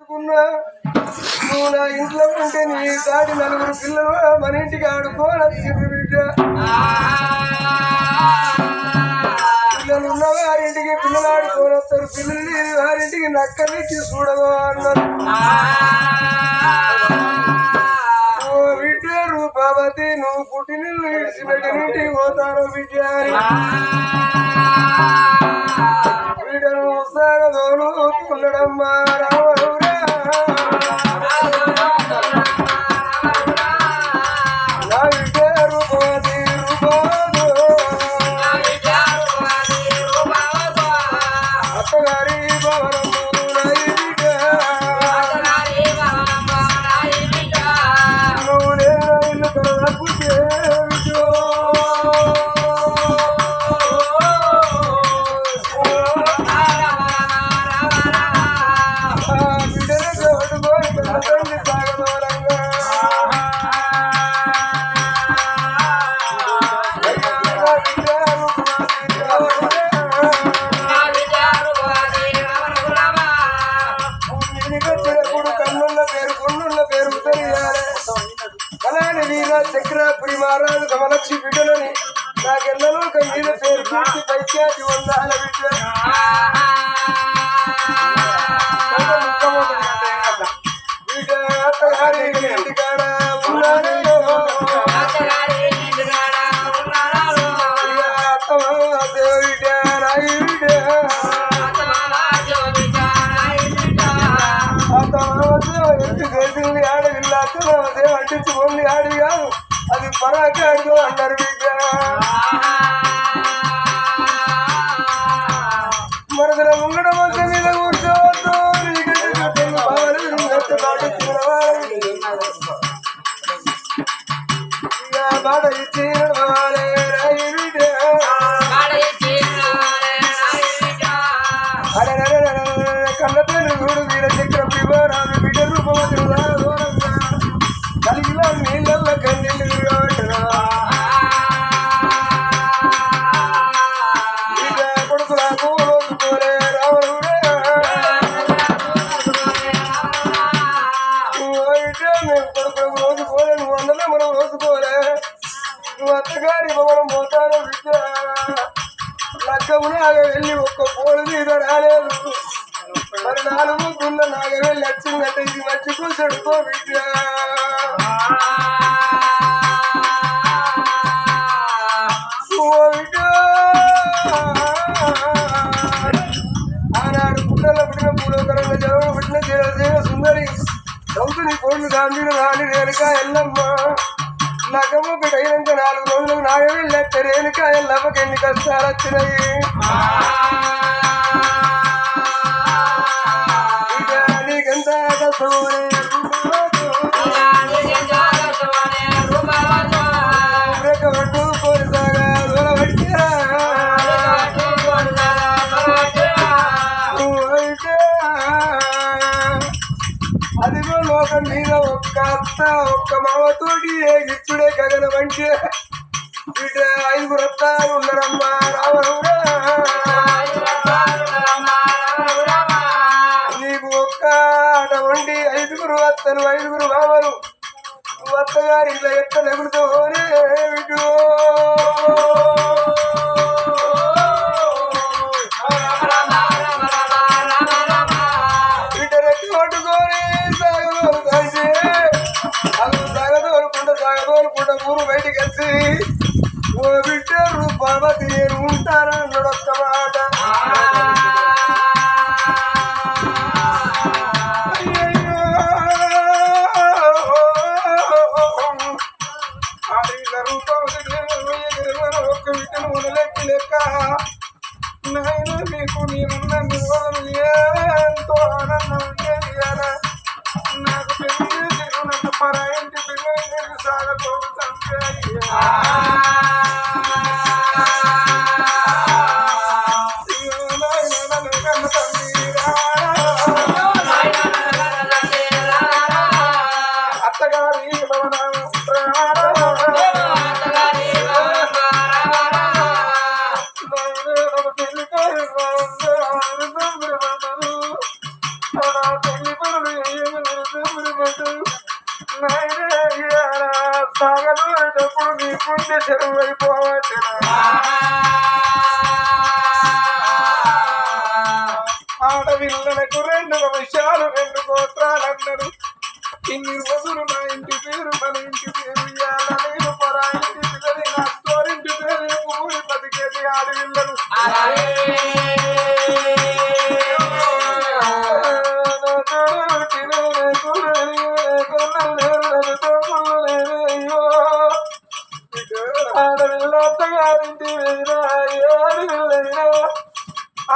నువ్వు నా ఇంట్లో ఉంటే నీ దాటి నలుగురు పిల్లలు మన ఇంటికి ఆడుకోనొచ్చిండ్రు బిడ్డ. పిల్లలు ఉన్న వారింటికి పిల్లలు ఆడుకోనొస్తారు, పిల్లలు లేని వారింటికి నక్కనికి చూడదు అన్నారు. ఓ బిడ్డ రూపావతి, నువ్వు పుట్టినిల్లు ఇడిచిపెట్టిన ఇంటికి పోతాను బిడ్డ అని బిడ్డను సాగదోను ఉండడమ్మా రావణురా. నా బిడ్డ రూపవతి రూపాదు, అత్తగారి భవనము నాయి బిడ్డ. నువ్వు లేన ఇల్లు కడకు బిడ్డో. చక్రాపురి మహారాజు కమలక్షి బిడ్డలని నాకెన్నలో ఒక మీద పేరు పూర్తి పైఖ్యాతి వందాల బిడ్డ. బిడ్డ అత్తగారి ఇంటికాడ ఉన్నాను, బిడ్డ రాయి బిడ్డ ఎత్తు చేసింది ఆడవిల్ల అత్తమాదేవి అంటించుకుంది ఆడి కాదు, అది పరాకాడు అన్నారు బిడ్డ. మరదల ముంగడ మంచ మీద కూర్చోవద్దు, బాట ఇచ్చి నడవాలి రాయి బిడ్డ. కళ్ళ తెలుగుడు వీర చక్ర పివరాలు బిడ్డ రూపవతి దూరంగా కలిగిలా నీళ్ళ కన్నీళ్ళు బిడ్డ కొడుకులకు రోజుకోలే రావణుడే. మేము కొడుకులకు రోజుకోలే, నువ్వు అందరూ మనం రోజుకోలే. నువ్వు అత్తగారి భవనం పోతాను బిడ్డ. లగ్గమునాగ వెళ్ళి ఒక్క పోలు మీద రాలేదు, మరి 4 గుళ్ళ నాగ వెళ్ళి వచ్చిందంటే ఇది మర్చిపో చెడుకో బిడ్డ. ఆనాడు పుట్టల పుట్టిన పూలోకరంగా జనం పుట్టిన జనసేన సుందరి చౌతుని కోళ్ళు గాంధీని రాని రేణుక ఎల్లమ్మ నగము బిడ్డైనంత 4 రోజులకు నాగ వెళ్ళి రేణుక ఎల్లమ్మకి ఎన్ని కష్టాలు వచ్చినాయి. నీకెంత కష్టమోనే రెక్కబట్టు పోలిసాగా దూరబట్టిరా. అదిగో లోకం మీద ఒక్క అత్త ఒక్క మామతోటి గిచ్చుడే గగన వంటి బిడ్డ 5 రత్నాలు ఉన్నారమ్మా రావణుడా. నీకు ఒక్క ఆట వండి 5 అత్తలు 5 మామలు, అత్తగారి ఇట్లా ఎట్ట నెగులుతోనే బిడ్డు. బిడ్డ రెట్టి పట్టుకొని సాగదోలు కలిసి అది సాగదోలుకుంటా ఊరు బయటికి వచ్చి ఓ బిడ్డ రూపావతి నేను ఉంటానన్నాడు ఒక్క మాట. ఒక్క బిడ్డను ఉనలెక్కి లెక్క నాయన నీకు నేనున్న నివారణ ఎంతో ఆనందం ఉండేది కదా. నాకు పెళ్లి చేసి నన్ను పరాయింటి పిల్లలు సాగతోడు అత్తగారి పెళ్లి తలుచుకుంటూ సాగదోడేటప్పుడు నీ పుణ్య చెరువు అయిపోవచ్చు ఆడపిల్లలకు 2 వంశాలు 2 గోత్రాలన్నారు ఇన్ని రోజులు నా ఇంటి పేరు మన ఇంటి పేరు ఇవాళ నేను పరా ఇంటి పిల్లలు నా తోరింటి పేరు ఊరి బతికేది ఆడపిల్లలు ఆడపిల్లగారింటి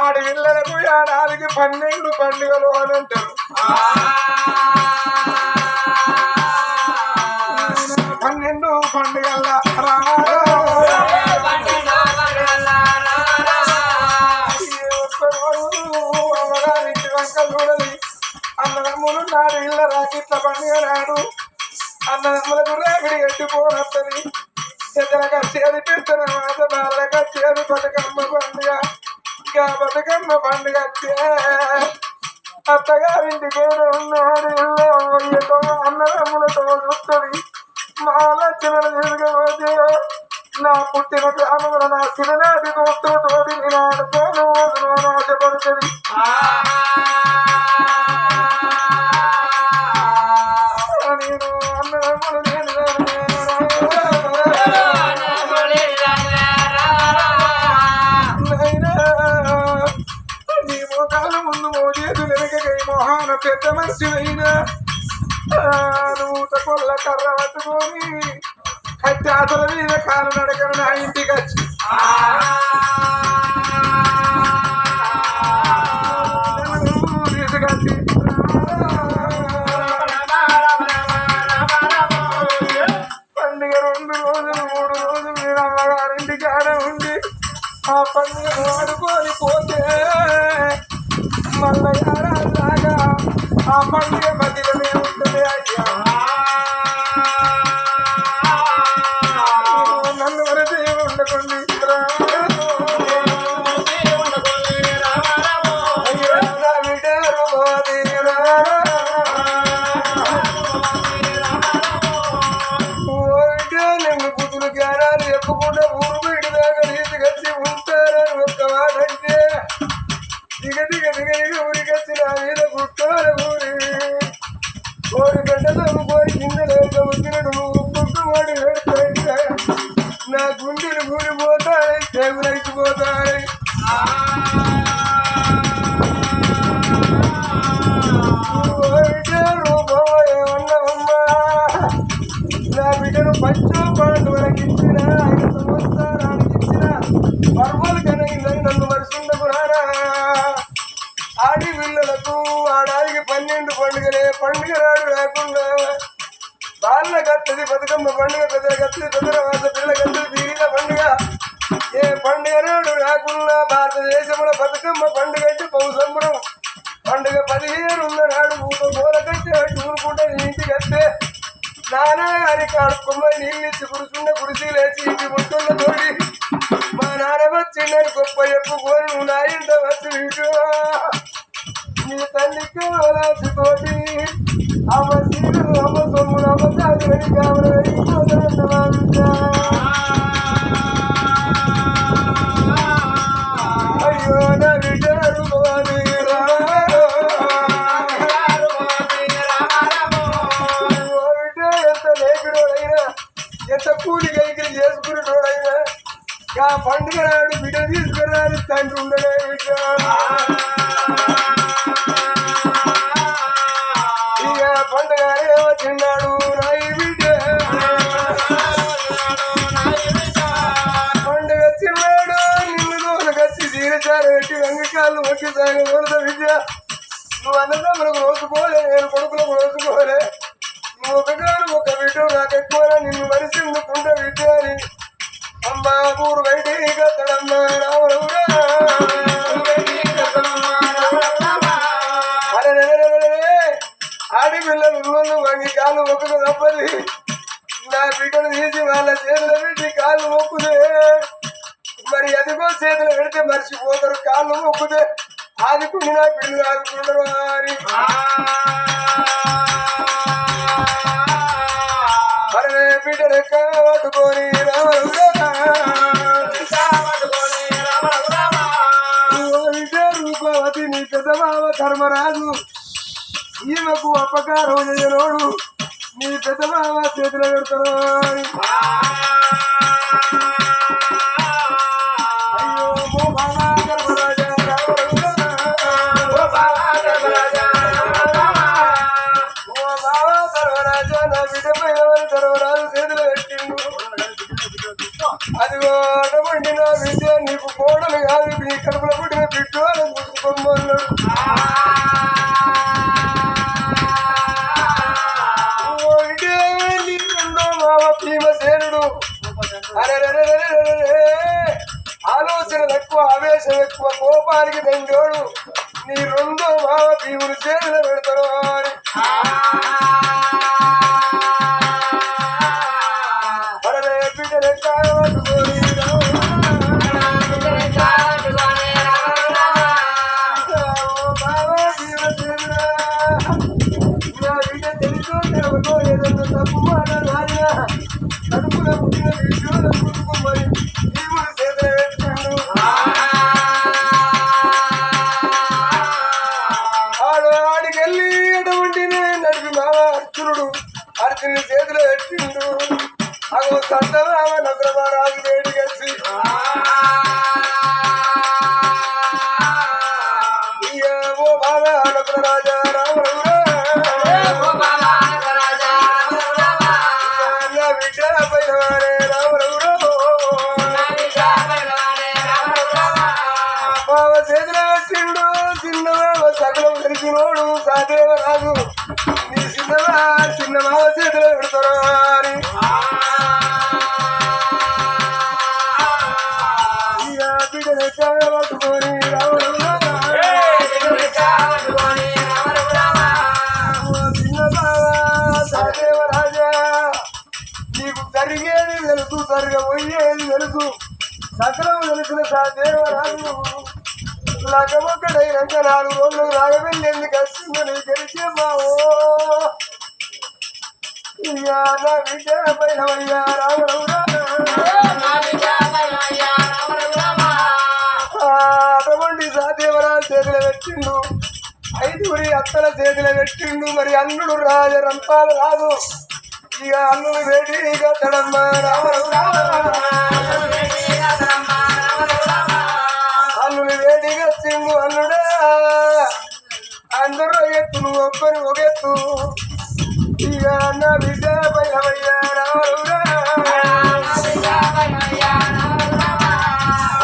ఆడపిల్లలకు ఏడాదికి 12 పండుగలు అని అంటారు 12 పండుగల అమ్మగారింటి వంక చూడది అన్నదమ్ములు నాడు ఇళ్ళ రాకిట్ల పండుగ నాడు అన్నదమ్ములకు రేగడి ఎట్టిపోనత్తది చెద్దరగా చేది పెద్దన మాట బాలగా చేది బతుకమ్మ పండుగ ఇంకా బతుకమ్మ పండుగ అత్తగారింటికి ఉన్నాడు ఇల్లు అన్నదమ్ములతో చూస్తుంది మా లక్షణాలు ఎదుగబోతే నా పుట్టిన గ్రామంలో నా చిన్ననాటి దోస్తులతోటి నేను ఆడుకోను ఆశపడుతుంది నేను అన్నదమ్ములు నీ మోకాల ముందు మోజేదు వెనకై మొహాన పెద్ద మనిషి అయినా నూత కొల్ల కర్ర పట్టుకొని కట్టాతల మీద కాలు నడకను నా ఇంటికి వచ్చి తీసుకొచ్చి పండుగ 2 రోజులు 3 రోజులు నేను అమ్మగారింటికి ఆడ ఉండి ఆ పండుగను ఆడుకొని పోతే మళ్ళీ ఏడాదిలాగా ఆ పండుగ మధ్యలోనే ఉంటుంది అయ్యా నన్ను వరసే ఉండకండి నిన్ను బుద్ధులు జ్ఞానాలు చెప్పకుండా ఊరు బయట దాకా తీసుకొచ్చి ఉంటారని ఒక్క వాడంటే దిగ ఊరికొచ్చి నా మీద గుట్టాల ఊరి కోరి గడ్డలు కోరి కింద లేక వచ్చినట్టు పుట్టుబడి పెడితే నా గుండెలు కూలిపోతాయి చెవులైపోతాయి ఉన్నవమ్మా నా బిడ్డను పంచో పాండు వరకు ఇచ్చిన 5 సంవత్సరానికి ఇచ్చిన పర్వాలు కనగిందని నన్ను మరుసుండకు రారా ఆడి పిల్లలకు ఆడాదికి 12 పండుగలే పండుగ రాడు రాకుండా వాళ్ళ కత్తది బతుకమ్మ పండుగ పెద్దల కత్తది పెద్దల వాస పిల్లల కత్తది పీరిల పండుగ ఏ పండుగ నాడు రాకుండా భారతదేశంలో బతుకమ్మ పండుగ అంటే పౌసంబరం పండుగ 15 ఉన్న నాడు గోల కట్టి ఊరుకుంటే ఇంటికి వస్తే నానా గారి కాడుకొమ్మని నీళ్ళు ఇచ్చి కురుచున్న కురిసి లేచి ఇంటి ముట్టున్న తోడి మా నాన్న వచ్చిందని గొప్ప చెప్పుకొని నువ్వు నా ఇంట వచ్చి ఇటు నీ తల్లికి తోటి అమ్మ సీరులు అమ్మ సొమ్ములు అమ్మ సాగులని కావల అయ్యో నా బిడ్డలు ఎంత లేకుడోడైనా ఎంత కూలి కైకిలు చేసుకునేటోడైనా ఆ పండుగ నాడు బిడ్డ తీసుకురాని తండ్రి ఉండలే బిడ్డ ఇక పండుగ వచ్చిన్నాడు నాయి బిడ్డ పండుగ వచ్చిన్నాడు నిన్ను రోజుకొచ్చి జీరచారు పెట్టి వంగకాళ్ళు వచ్చి సాగు వరద బిడ్డ నువ్వు అన్నదమ్ములకు రోజుకోలే నేను కొడుకులకు రోజుకోలే నువ్వు ఒకగాను ఒక బిడ్డ నాకు ఎక్కువ నిన్ను మరిసిందుకుంట బిడ్డ అని అమ్మ ఊరు బయటికి కత్తడమ్మ రావడవురా ఆడపిల్లలు నువ్వు వంగి కాళ్ళు మొక్కుకు తప్పది నా బిడ్డను తీసి వాళ్ళ చేతులు పెట్టి కాళ్ళు మొక్కుదే మరి అదిగో చేతులు పెడితే మర్చిపోతారు కాళ్ళు మొక్కుదే ఆదుకుని నా బిడ్డలు ఆదుకుంటారు అని ధర్మరాజు ఈమెకు అపకారం చేయనోడు నీ పెద్ద బావ చేతిలో పెడతాడు అని. అయ్యో ఓ బావా ధర్మరాజా ఓ బావా ధర్మరాజా ఓ బావా ధర్మరాజా నా బిడ్డపై ఎవరు ధర్మరాజు చేతిలో పెట్టిండు. అదిగో అటువంటి నా బిడ్డ నీకు కోడలు కాదు నీ కడుపులో పుట్టిన బిడ్డ అని ముసుకొమ్మన్నాడు. భీమసేనుడు ఆలోచన ఎక్కువ ఆవేశం ఎక్కువ కోపానికి దండోడు నీ రెండో మావ భీముడు చేతులు పెడతాడు అని. అరే బిడ్డలు పట్టుకొని తెలుసో తెలవదో ఏదన్నా తప్పు మాట నాయన కడుపులో పుట్టిన వీడియోలు పుట్టుకోమని భీముడు చేతులు పెట్టిండు. ఆడికెళ్ళి ఎటువంటి నడిపి మామ అర్జునుడు అర్జునుడి చేతిలో పెట్టిండు. అగో సంతమామ నగరమారాజు వేడి కలిసి ఓ బావ నగరరాజా రామరాజు చేతిలో పెట్టిండు. చిన్నమావ సకలం తెలిసినోడు సాదేవరాజు నీ చిన్నమావ చేతిలో పెడతారు అని. ఇక బిడ్డలు పట్టుకొని చిన్నమావ సాదేవరాజా నీకు జరిగేది తెలుసు జరగబోయేది తెలుసు సకలం తెలిసిన సాదేవరాజు లగమొక్కడైనాక 4 రోజులు రాగవెళ్ళి ఎందుకు వస్తుందో నీకు తెలిసే బావో. ఇక నా బిడ్డ పైన అటువంటి సాదేవరాజు చేతిలో పెట్టిండు. 5 అత్తల చేతిలో పెట్టిండు. మరి అల్లుడు రంపాల రాదు. ఇక అల్లుడు వేడిగా తడమ్మ అల్లుడు వేడిగా చింగు అల్లుడా అందరూ ఎత్తు నువ్వు ఒక్కరు ఒక ఎత్తు. ఇక నా బిడ్డ పైలవయ్యా రావరుడా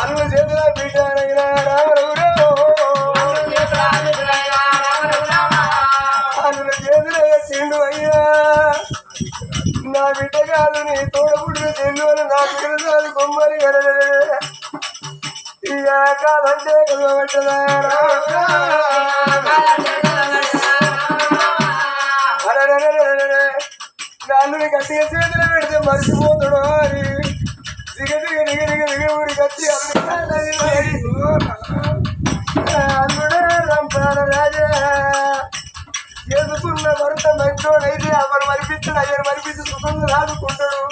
అల్లు చేతుల బిడ్డనైనా రావరుడా అల్లు చేతుల చిండు అయ్యా నా బిడ్డ కాదు నీ తోడబుడ్డు చెల్లు అని నా బిడ్డ కాదు బొమ్మని ఇక కాదంటే కలవట్టదా నాన్నుని గట్టిగా చేతులు పెడితే మర్చిపోతాడు అని దిగ ఊరికి వచ్చి అల్లుడే రంపాల రాజా చేసుకున్న భర్త మంచోడైతే ఎవరు మరిపించాడు అయ్యను మరిపించి సుఖంగా రాదుకుంటాడు.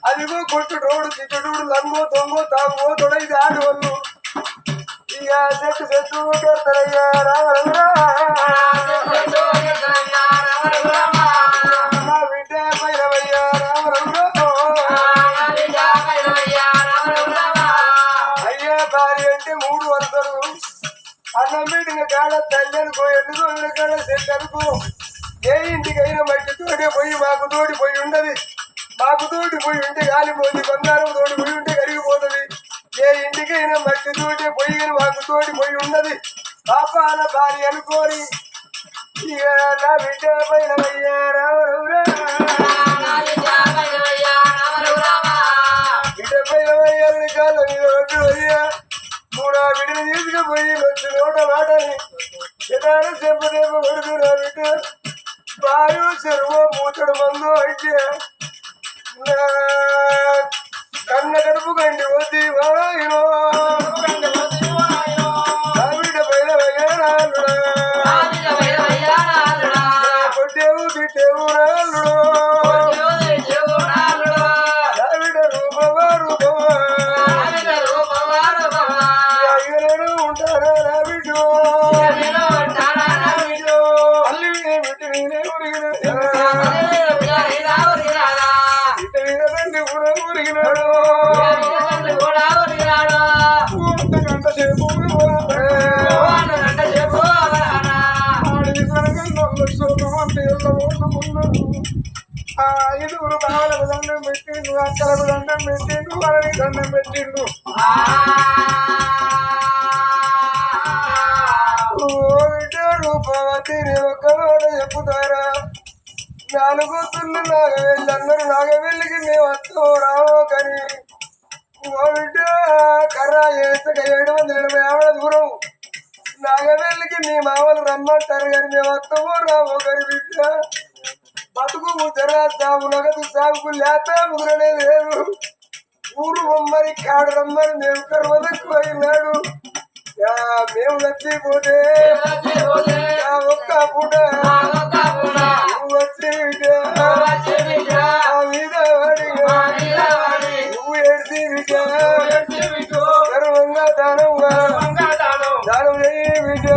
అదిగో కొట్టుడోడు తిట్టుడు లంగో దొంగో తాగో తొడైతే ఆడవాళ్ళు ఇక చెట్టు కడతారయ్యా రామరవురా నా బిడ్డ పైరవయ్యా రామరవురా అయ్యా భార్య అంటే 3 వరుసలు అన్నం పెట్టిన కాడ తల్లి అనుకో 2 రోజుల కాడ చెట్టు అనుకో ఏ ఇంటికైనా మట్టి తోటి పోయి మాకు తోటి పోయి ఉండదు. మాకు తోటి పోయి ఉంటే కాలిపోతుంది. బంగారం తోటి పోయి ఉంటే కరిగిపోతుంది. ఏ ఇంటికైనా మట్టి తోటి పోయి మాకు తోటి పోయి ఉన్నది. పాపాల భార్య అనుకోని ఇక నా బిడ్డ పైన రామరవురా బిడ్డ పైన వయ్యాలని కాళ్ళ మీద ఒడ్డు అయ్యా 3 బిడ్డలు తీసుకుపోయి వచ్చి నోట మాటని ఎదారు చెప్పదేమో కొడుకు నా బిడ్డ బాయు చెరువు మూతడు మందు అయితే కన్న కడుపు కండి వద్ది వారాయినో బిడ్డ పైన కొట్టేవు తిట్టేవు రాళ్ళుడు బిడ్డ రూపమా అయ్యను ఉంటారా నా బిడ్డ నేనే ఉరిగినాడు ఇట మీద తండ్రి కూడా ఉరిగినాడు గంట సేపు ఆడిది కొనగల్లో శోకం అంటే ఎలా ఓటుకున్నాడు ఆ ఐదుగురు బావలకు దండం పెట్టిండు అక్కలకు దండం పెట్టిండు వాళ్ళకి దండం పెట్టిండు రూపవతి నేను ఒక్క మాట చెప్పుతారా నాలుగు తుళ్ళు నాగవెళ్ళి అందరూ నాగవెళ్ళికి మేము వస్తూ రావో కానీ ఓ బిడ్డ కర్ర వేసక 780 ఆవిడ దూరం నాగవెళ్ళికి మీ మామలు రమ్మంటారు కానీ మేము వస్తామో రావో కానీ బిడ్డ బతుకు ముద్దరా సాగు నగదు సాగుకు లేత ముగ్గురనే లేదు ఊరు బొమ్మని కాడు రమ్మని మేము కర్మదక్కు అయినాడు మేము నచ్చిపోతే ఒక్క పూట నువ్వు వచ్చి మీద నువ్వు ఏడ్చి గర్వంగా దానంగా దానం చేయి బిడ్డ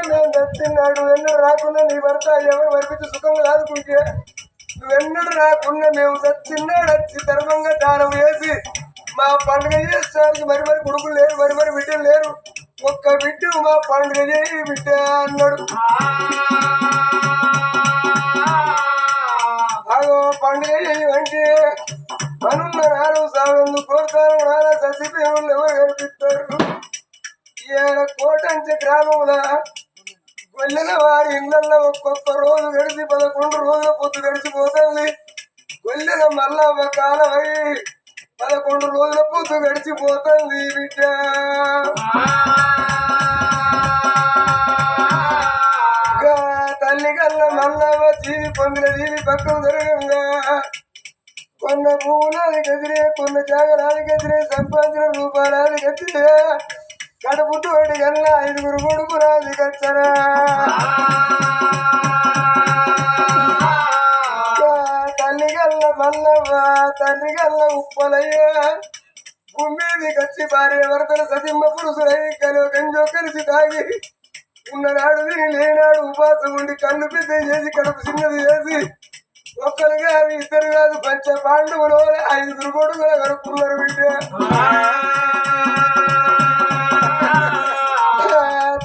మేము నచ్చినాడు ఎన్నడు రాకుండా నీ భర్త ఎవరు వరపించి సుఖం కాదుకుంటే నువ్వెన్నడు రాకుండా మేము చచ్చిన్నాడు వచ్చి ధర్మంగా దానం వేసి మా పండుగ చేస్తానికి మరి కొడుకులు లేరు మరి బిడ్డలు లేరు ఒక్క బిడ్డ మా పండుగ చేయి బిడ్డ అన్నాడు అగో పండుగ చేయంటే అనున్న నాలుగు సాగు కోరుతారు నానా ససిపేములు ఎవరు కనిపిస్తారు ఈయన కోటంచ గ్రామంలో గొల్లెల వారి ఇళ్లలో ఒక్కొక్క రోజు గడిచి 11 రోజుల పొద్దు గడిచిపోతుంది గొల్లెల మల్లవ్వ కాలమై 11 రోజుల పొద్దు గడిచిపోతుంది బిడ్డ తల్లి గల్ల మల్లవ్వ జీవి పొందిన జీవి పక్కన దొరకంగా కొన్న భూములాది గదిరే కొన్న జాగరాది గదిరే సంపాదించిన రూపాయలాది గదిరే కడుపుతోటి గల్ల 5 కొడుకురాది కచ్చరా తల్లి గల్ల మల్లవ్వ తండ్రి గల్ల ఉప్పలయ్య భూమిది కచ్చి భార్య భర్తల సతిమ్మ పురుషులై గంజో కలిసి తాగి ఉన్ననాడు తిని లేనాడు ఉపాసం ఉండి కళ్ళు పెద్ద చేసి కడుపు చిన్నది చేసి ఒక్కరు కాదు ఇద్దరు కాదు పంచ పాండవులు 5 కొడుకులు కడుక్కున్నారు బిడ్డ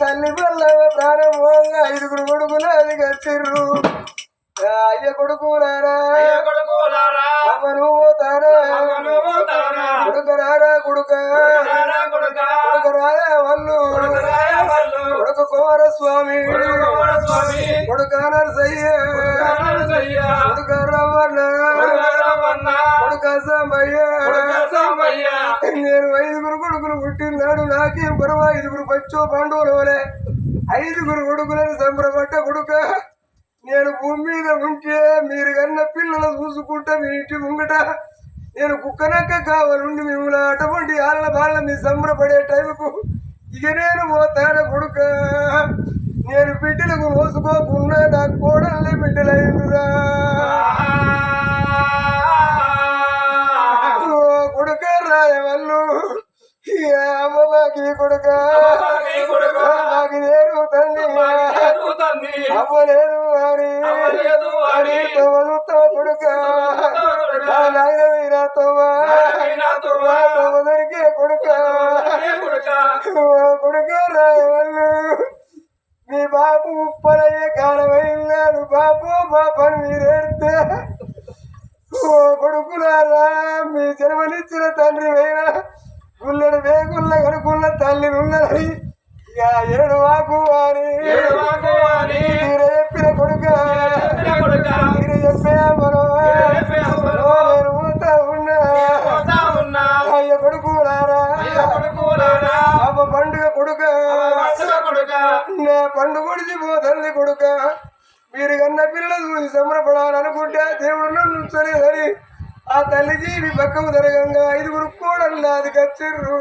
తల్లి పల్లవ ప్రాణం 5 కొడుకులు అది కచ్చిర్రు అయ్య కొడుకులారా అమ్మను పోతారా కొడుకరారా కొడుకరారా వాళ్ళు కొడుకు కుమారస్వామి కొడుక నరసయ్య కొడుక రవ్వన్న కొడుక సాంబయ్య నేను 5 కొడుకులు పుట్టినాడు నాకేం పర్వా 5 పచ్చో పాండవుల వలె 5 కొడుకులను సంబరపడ్డ కొడుక నేను భూమి మీద ఉంటే మీరు కన్న పిల్లలు చూసుకుంటా మీ ఇంటి ముంగట నేను కుక్కనక్క కావాలండి మిమ్మల్ని అటువంటి వాళ్ళ వాళ్ళ మీ సంబరపడే టైంకు ఇక నేను పోతాను కొడుక నేను బిడ్డలకు మోసుకోకుండా నా కోడల్ని బిడ్డలైందిరా కొడుక రాయవల్లు అమ్మ మాకి కొడుక మాకి లేరు తల్లి అవ్వలేదు అని తోవలుతో కొడుక నాయన వీరా తోవదరికే కొడుక కొడుక రాయవల్లు మీ బాపు ఉప్పలయ్యే కాలమైనాడు బాపు మా పని మీరేడితే ఓ కొడుకులారా మీ జన్మనిచ్చిన తండ్రి అయినా గుల్లెడు వేగుల్ల కడుకున్న తల్లి ఉన్నది ఇక 7 వాకు అని మీరు చెప్పిన కొడుక మీరు చెప్పే మనం నేను ఊతా ఉన్నా అయ్య కొడుకులారా అమ్మ పండుగ కొడుక నా పండుగ పొడిచిపోతుంది కొడుక మీరు కన్న పిల్లలు చూసి సంబరపడాలనుకుంటే దేవుడు నన్ను ఉంచలేదని ఆ తల్లికి మీ పక్కకు జరగంగా 5 కోడలు అది కచ్చిర్రు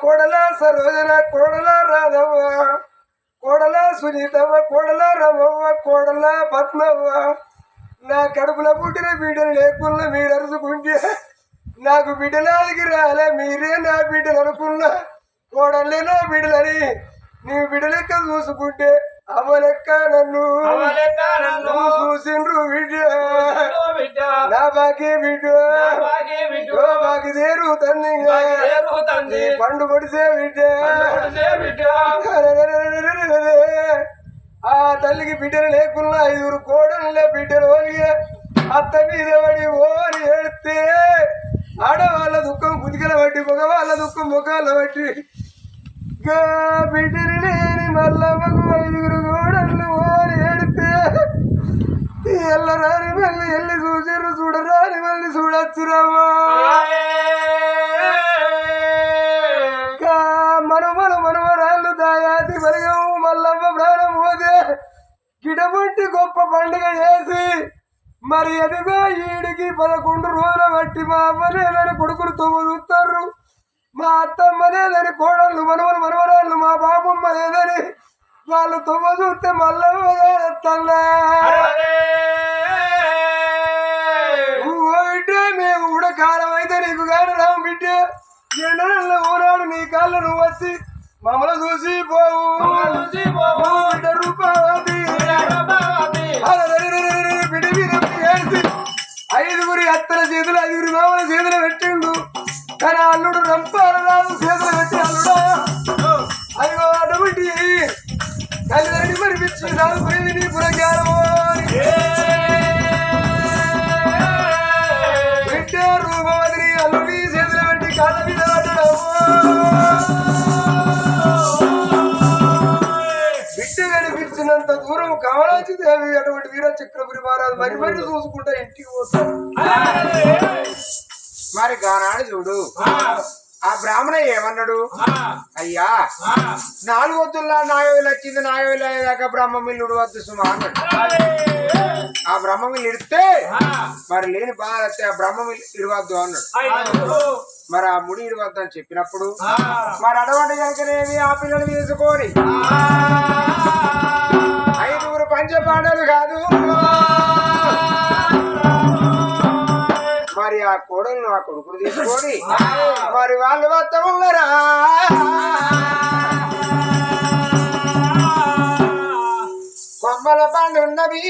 కోడల సరోజన కోడల రాధవ్వ కోడల సునీతవ్వ కోడల రమవ్వ కోడల పద్మవ్వ నా కడుపులో పుట్టిన బిడ్డలు లేకున్నా మీరు అరుచుకుంటే నాకు బిడ్డలాదికి రాలే మీరే నా బిడ్డలు అనుకున్నా కోడలే నా బిడ్డలని నీ బిడ్డలెక్క చూసుకుంటే అమలెక్క నన్ను చూసిండ్రు బిడ్డ నా బాకే బిడ్డ బాకి తేరుతుంది పండు పొడిసే బిడ్డ ఆ తల్లికి బిడ్డలు లేకున్నా 5 కోడళ్ళ బిడ్డలు ఓలిగే అత్త మీద పడి ఓరి ఏడితే ఆడవాళ్ళ దుఃఖం కుదికల బట్టి మగవాళ్ళ దుఃఖం ముఖాల బట్టి బిడ్డలు లేని మల్లమ్మకు 5 కోడళ్ళు ఓరి ఏడితే ఎల్లరాని మళ్ళీ ఎల్లి చూసారు చూడరాని మళ్ళీ చూడొచ్చురామా మనవరాళ్ళు దాయాతి మరిగం మల్లమ్మ ప్రాణం పోతే గిడబుట్టి గొప్ప పండుగ చేసి మరి ఎదుగో ఈడికి 11 రోజుల బట్టి మా అమ్మలేదని కొడుకులు చూస్తారు మా అత్తమ్మ లేదని కోడళ్ళు మనవరాళ్ళు మా బాబమ్మ లేదని వాళ్ళు చూస్తే మల్లమ్మ గారెత్తల్లా మేము కూడా కాలం అయితే నీకు కానీ రాము బిడ్డ ఎండలలో ఊరాడు నీ కాళ్ళు నువ్వు వచ్చి మమ్మల్ని చూసి పోవు బిడ్డ రూపావతి బిడ్డ మీద వేసి 5 అత్తల చేతులు 5 మామల చేతులు పెట్టిండు కానీ అల్లుడు రంపాలరాదు చేతులు పెట్టి అల్లుడా అదిగో అటువంటి తల్లిదండ్రి మరిపించి రాదు పోయింది నీ పురజ్ఞానమో బిడ్డ రూపవతిని అల్లుడి చేతులు పెట్టి కాళ్ళ మీద బిడ్డ కనిపించినంత దూరం కమలాచి దేవి అటువంటి వీర చక్రపురి మహారాజు మరి చూసుకుంటా ఇంటికి పోతాం మరి గానాడు చూడు ఆ బ్రాహ్మణ ఏమన్నాడు అయ్యా 4 వద్దుల్లా నాగవేలు వచ్చింది నాగవేలు అయ్యేదాకా బ్రహ్మమిల్లుడు వద్దు సుమా అన్నాడు ఆ బ్రహ్మమిల్లు ఇడితే మరి లేని బాధ వస్తే ఆ బ్రహ్మమిల్లు ఇడవద్దు అన్నాడు మరి ఆ ముడి ఇడవద్దు అని చెప్పినప్పుడు మరి అటువంటి కనుకనేవి ఆ పిల్లలు తీసుకొని 5 పంచపాండవులు కాదు మరి ఆ కోడలను ఆ కొడుకులు తీసుకొని మరి వాళ్ళు వద్ద ఉన్నారా కొమ్మల పండు ఉన్నది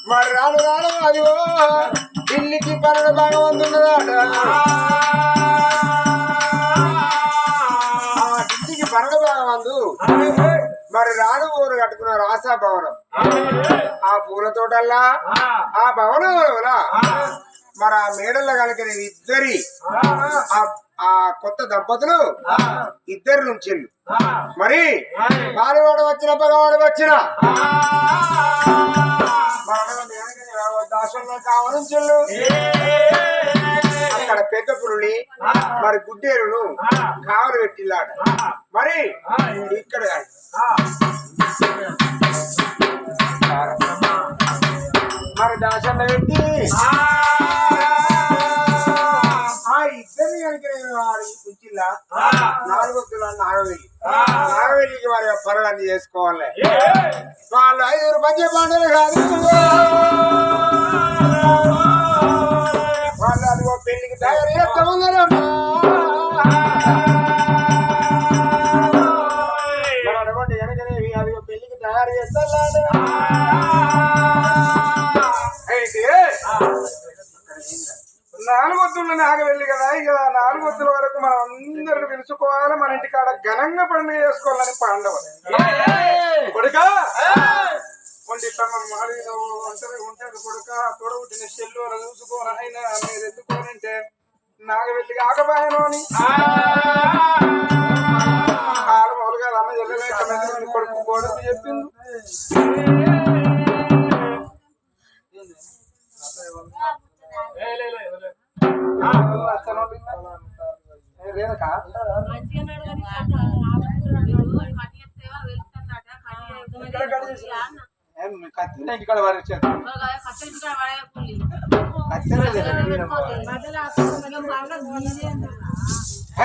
మరి రాను రాను అదిగో ఢిల్లీకి పన్నెండు భగవంతున్నదాట ఢిల్లీకి పన్నెండు భగవంతు మరి రాను ఊరు కట్టుకున్నారు ఆశా భవనం ఆ పూల తోటల్లా ఆ భవనం మరి ఆ మేడల్లో కనుక ఇద్దరి ఆ కొత్త దంపతులు 2 నుంచి మరి పాలువాడు వచ్చిన పగవాడు వచ్చిన దాసంలో కావడం చెల్లు అక్కడ పెద్ద పురుని మరి గుడ్డేరును కావలు పెట్టిల్లాట మరి ఇక్కడ మరి దాసంలో పెట్టి ఆ 2 కనుక ఉంచి పిల్ల 4 తులాల నాగవెల్లి నాగవెల్లికి వారి పనులన్నీ చేసుకోవాలి వాళ్ళు 5 పంచే పండుగలు కాదు వాళ్ళు అదిగో పెళ్లికి తయారు చేస్తా ఉన్నారమ్మా మరి అడగండి వెనకనే అదిగో పెళ్లికి తయారు చేస్తాడు అయితే 4 వద్దులు నాగవెల్లి కదా ఇక 4 వద్దుల వరకు మనం అందరికి పిలుచుకోవాలి మన ఇంటికాడ ఘనంగా పండుగ చేసుకోవాలని పాండవులు కొడుక కొండి తమ మాడి ఉంటారు కొడుక తొడవుటిన చెల్లు అలా చూసుకోని ఆయన మీరు ఎందుకోనంటే నాగవెల్లికి ఆగబాయను అని మామూలుగా అమ్మ వెళ్ళలేక కొడుకు కొడుకు చెప్పింది ఇంటికాడ వారి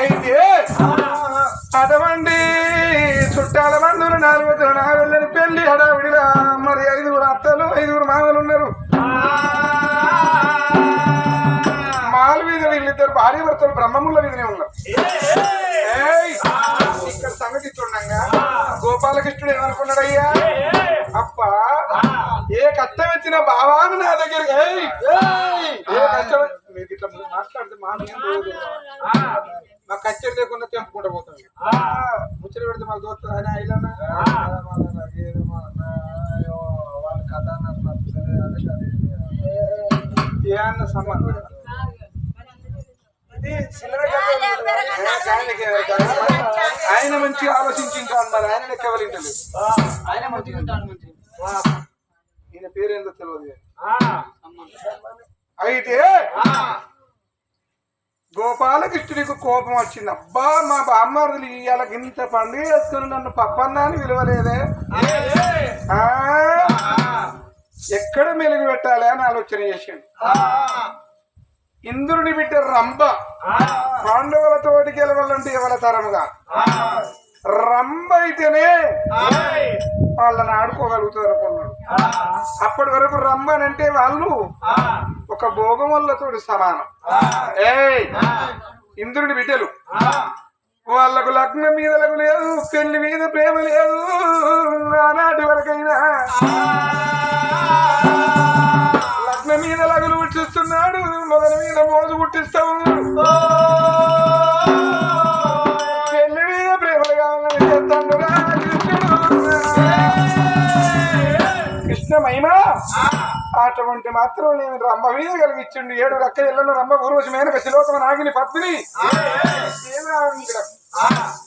అయితే అటువంటి చుట్టాల బంధువులు 4 వద్దులు నాగవెల్లిని పెళ్లి హడావిడిలా మరి 5 అత్తలు 5 మామలు ఉన్నారు మాల మీద వీళ్ళిద్దరు భార్య భర్తలు బ్రహ్మముల మీదనే ఉన్నారు ఇక్కడ సంగతి చూడంగా గోపాలకృష్ణుడు ఏమనుకున్నాడయ్యా అప్ప ఏ కష్టం వచ్చినా బావాను నా దగ్గరికి ఏ కష్టం మీకు ఇట్లా మాట్లాడితే మా కష్టం లేకుండా తెంపుకుంటూ పోతాం ముచ్చట పెడితే మాకు దోస్తుంది అని అయినా వాళ్ళ కథ ఏమన్నా సంబంధం ఆయన మంచిగా ఆలోచించుంటాను మరి ఆయన లెక్క ఎవరింటలేదు ఆయన మంచిగా ఉంటాను మంచిగా ఈయన పేరేందో తెలియదు అయితే గోపాలకృష్ణుడికి కోపం వచ్చింది అబ్బా మా బామ్మరులు ఇవాళ ఇంత పండుగ చేసుకుని నన్ను పప్పన్నా అని విలువలేదే ఎక్కడ మెలుగు పెట్టాలి అని ఆలోచన చేసిండు ఇంద్రుని బిడ్డ రంభ పాండవులతోటి గెలవాలంటే ఎవరి తరముగా రంభ అయితేనే వాళ్ళని ఆడుకోగలుగుతారు అనుకున్నాడు అప్పటి వరకు రంభనంటే వాళ్ళు ఒక భోగం వల్లతోటి సమానం ఇంద్రుని బిడ్డలు వాళ్ళకు లగ్నం మీద లేదు పెళ్లి మీద ప్రేమ లేదు ఆనాటి వరకైనా లగ్నం మీద లగులు పుట్టిస్తున్నాడు మొదల మీద మోజు పుట్టిస్తా ఉన్నాడు పెళ్లి మీద ప్రేమలు కావాలని చెప్తాడు కృష్ణ మహిమ అటువంటి మాత్రం నేను రంభ మీద కలిగించండి 7 రక్క ఇళ్లలో రంభ ఊర్వశి మేనక శిలోతమ నాగిని పత్ని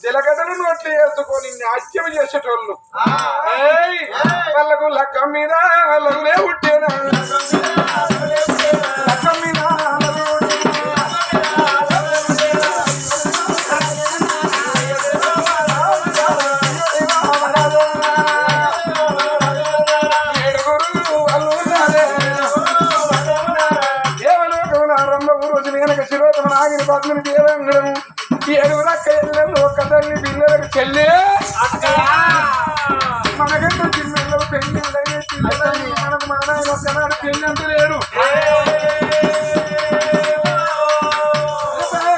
జలగడను నోట్లు వేసుకొని నాట్యం చేసేటోళ్ళు వాళ్ళకు లగ్గం మీద లగులే పుట్టేనా లగ్గం మీద శిరోతమ నాగిని పద్మని దేవంగడము 7 రక్క ఇళ్ళలో ఒక తల్లి పిల్లలకు చెల్లే మనకంటే చిన్నలకు పెళ్లి పిల్లలని మనకు మన నాయన ఒక్కనాడు పెళ్లి అంటూ లేడు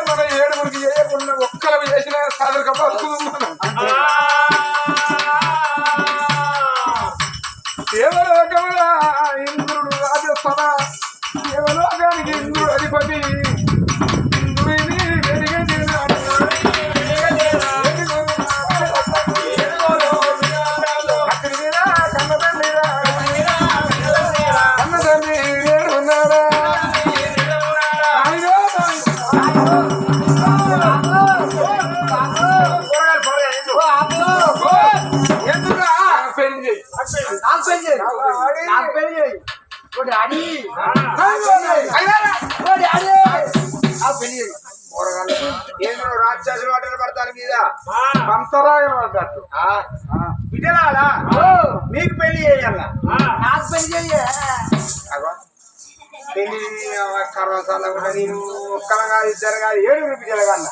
మన 7 చేయకుండా ఒక్కరు చేసిన సాధక బతుకుదు మనం దేవలోకములా ఇంద్రుడు రాజస్థాన దేవలోకానికి ఇంద్రుడు అధిపతి ఇంద్రుడిని రాక్షసులు ఆటలు పడతారు మీద అంతరాయం పడ్డట్టు బిడ్డలాలా మీకు పెళ్లి చేయాలా నాకు పెళ్లి చెయ్య పెళ్లి కర్వసాల కూడా నేను ఒక్కల కాదు 2 బిడ్డలు కన్నా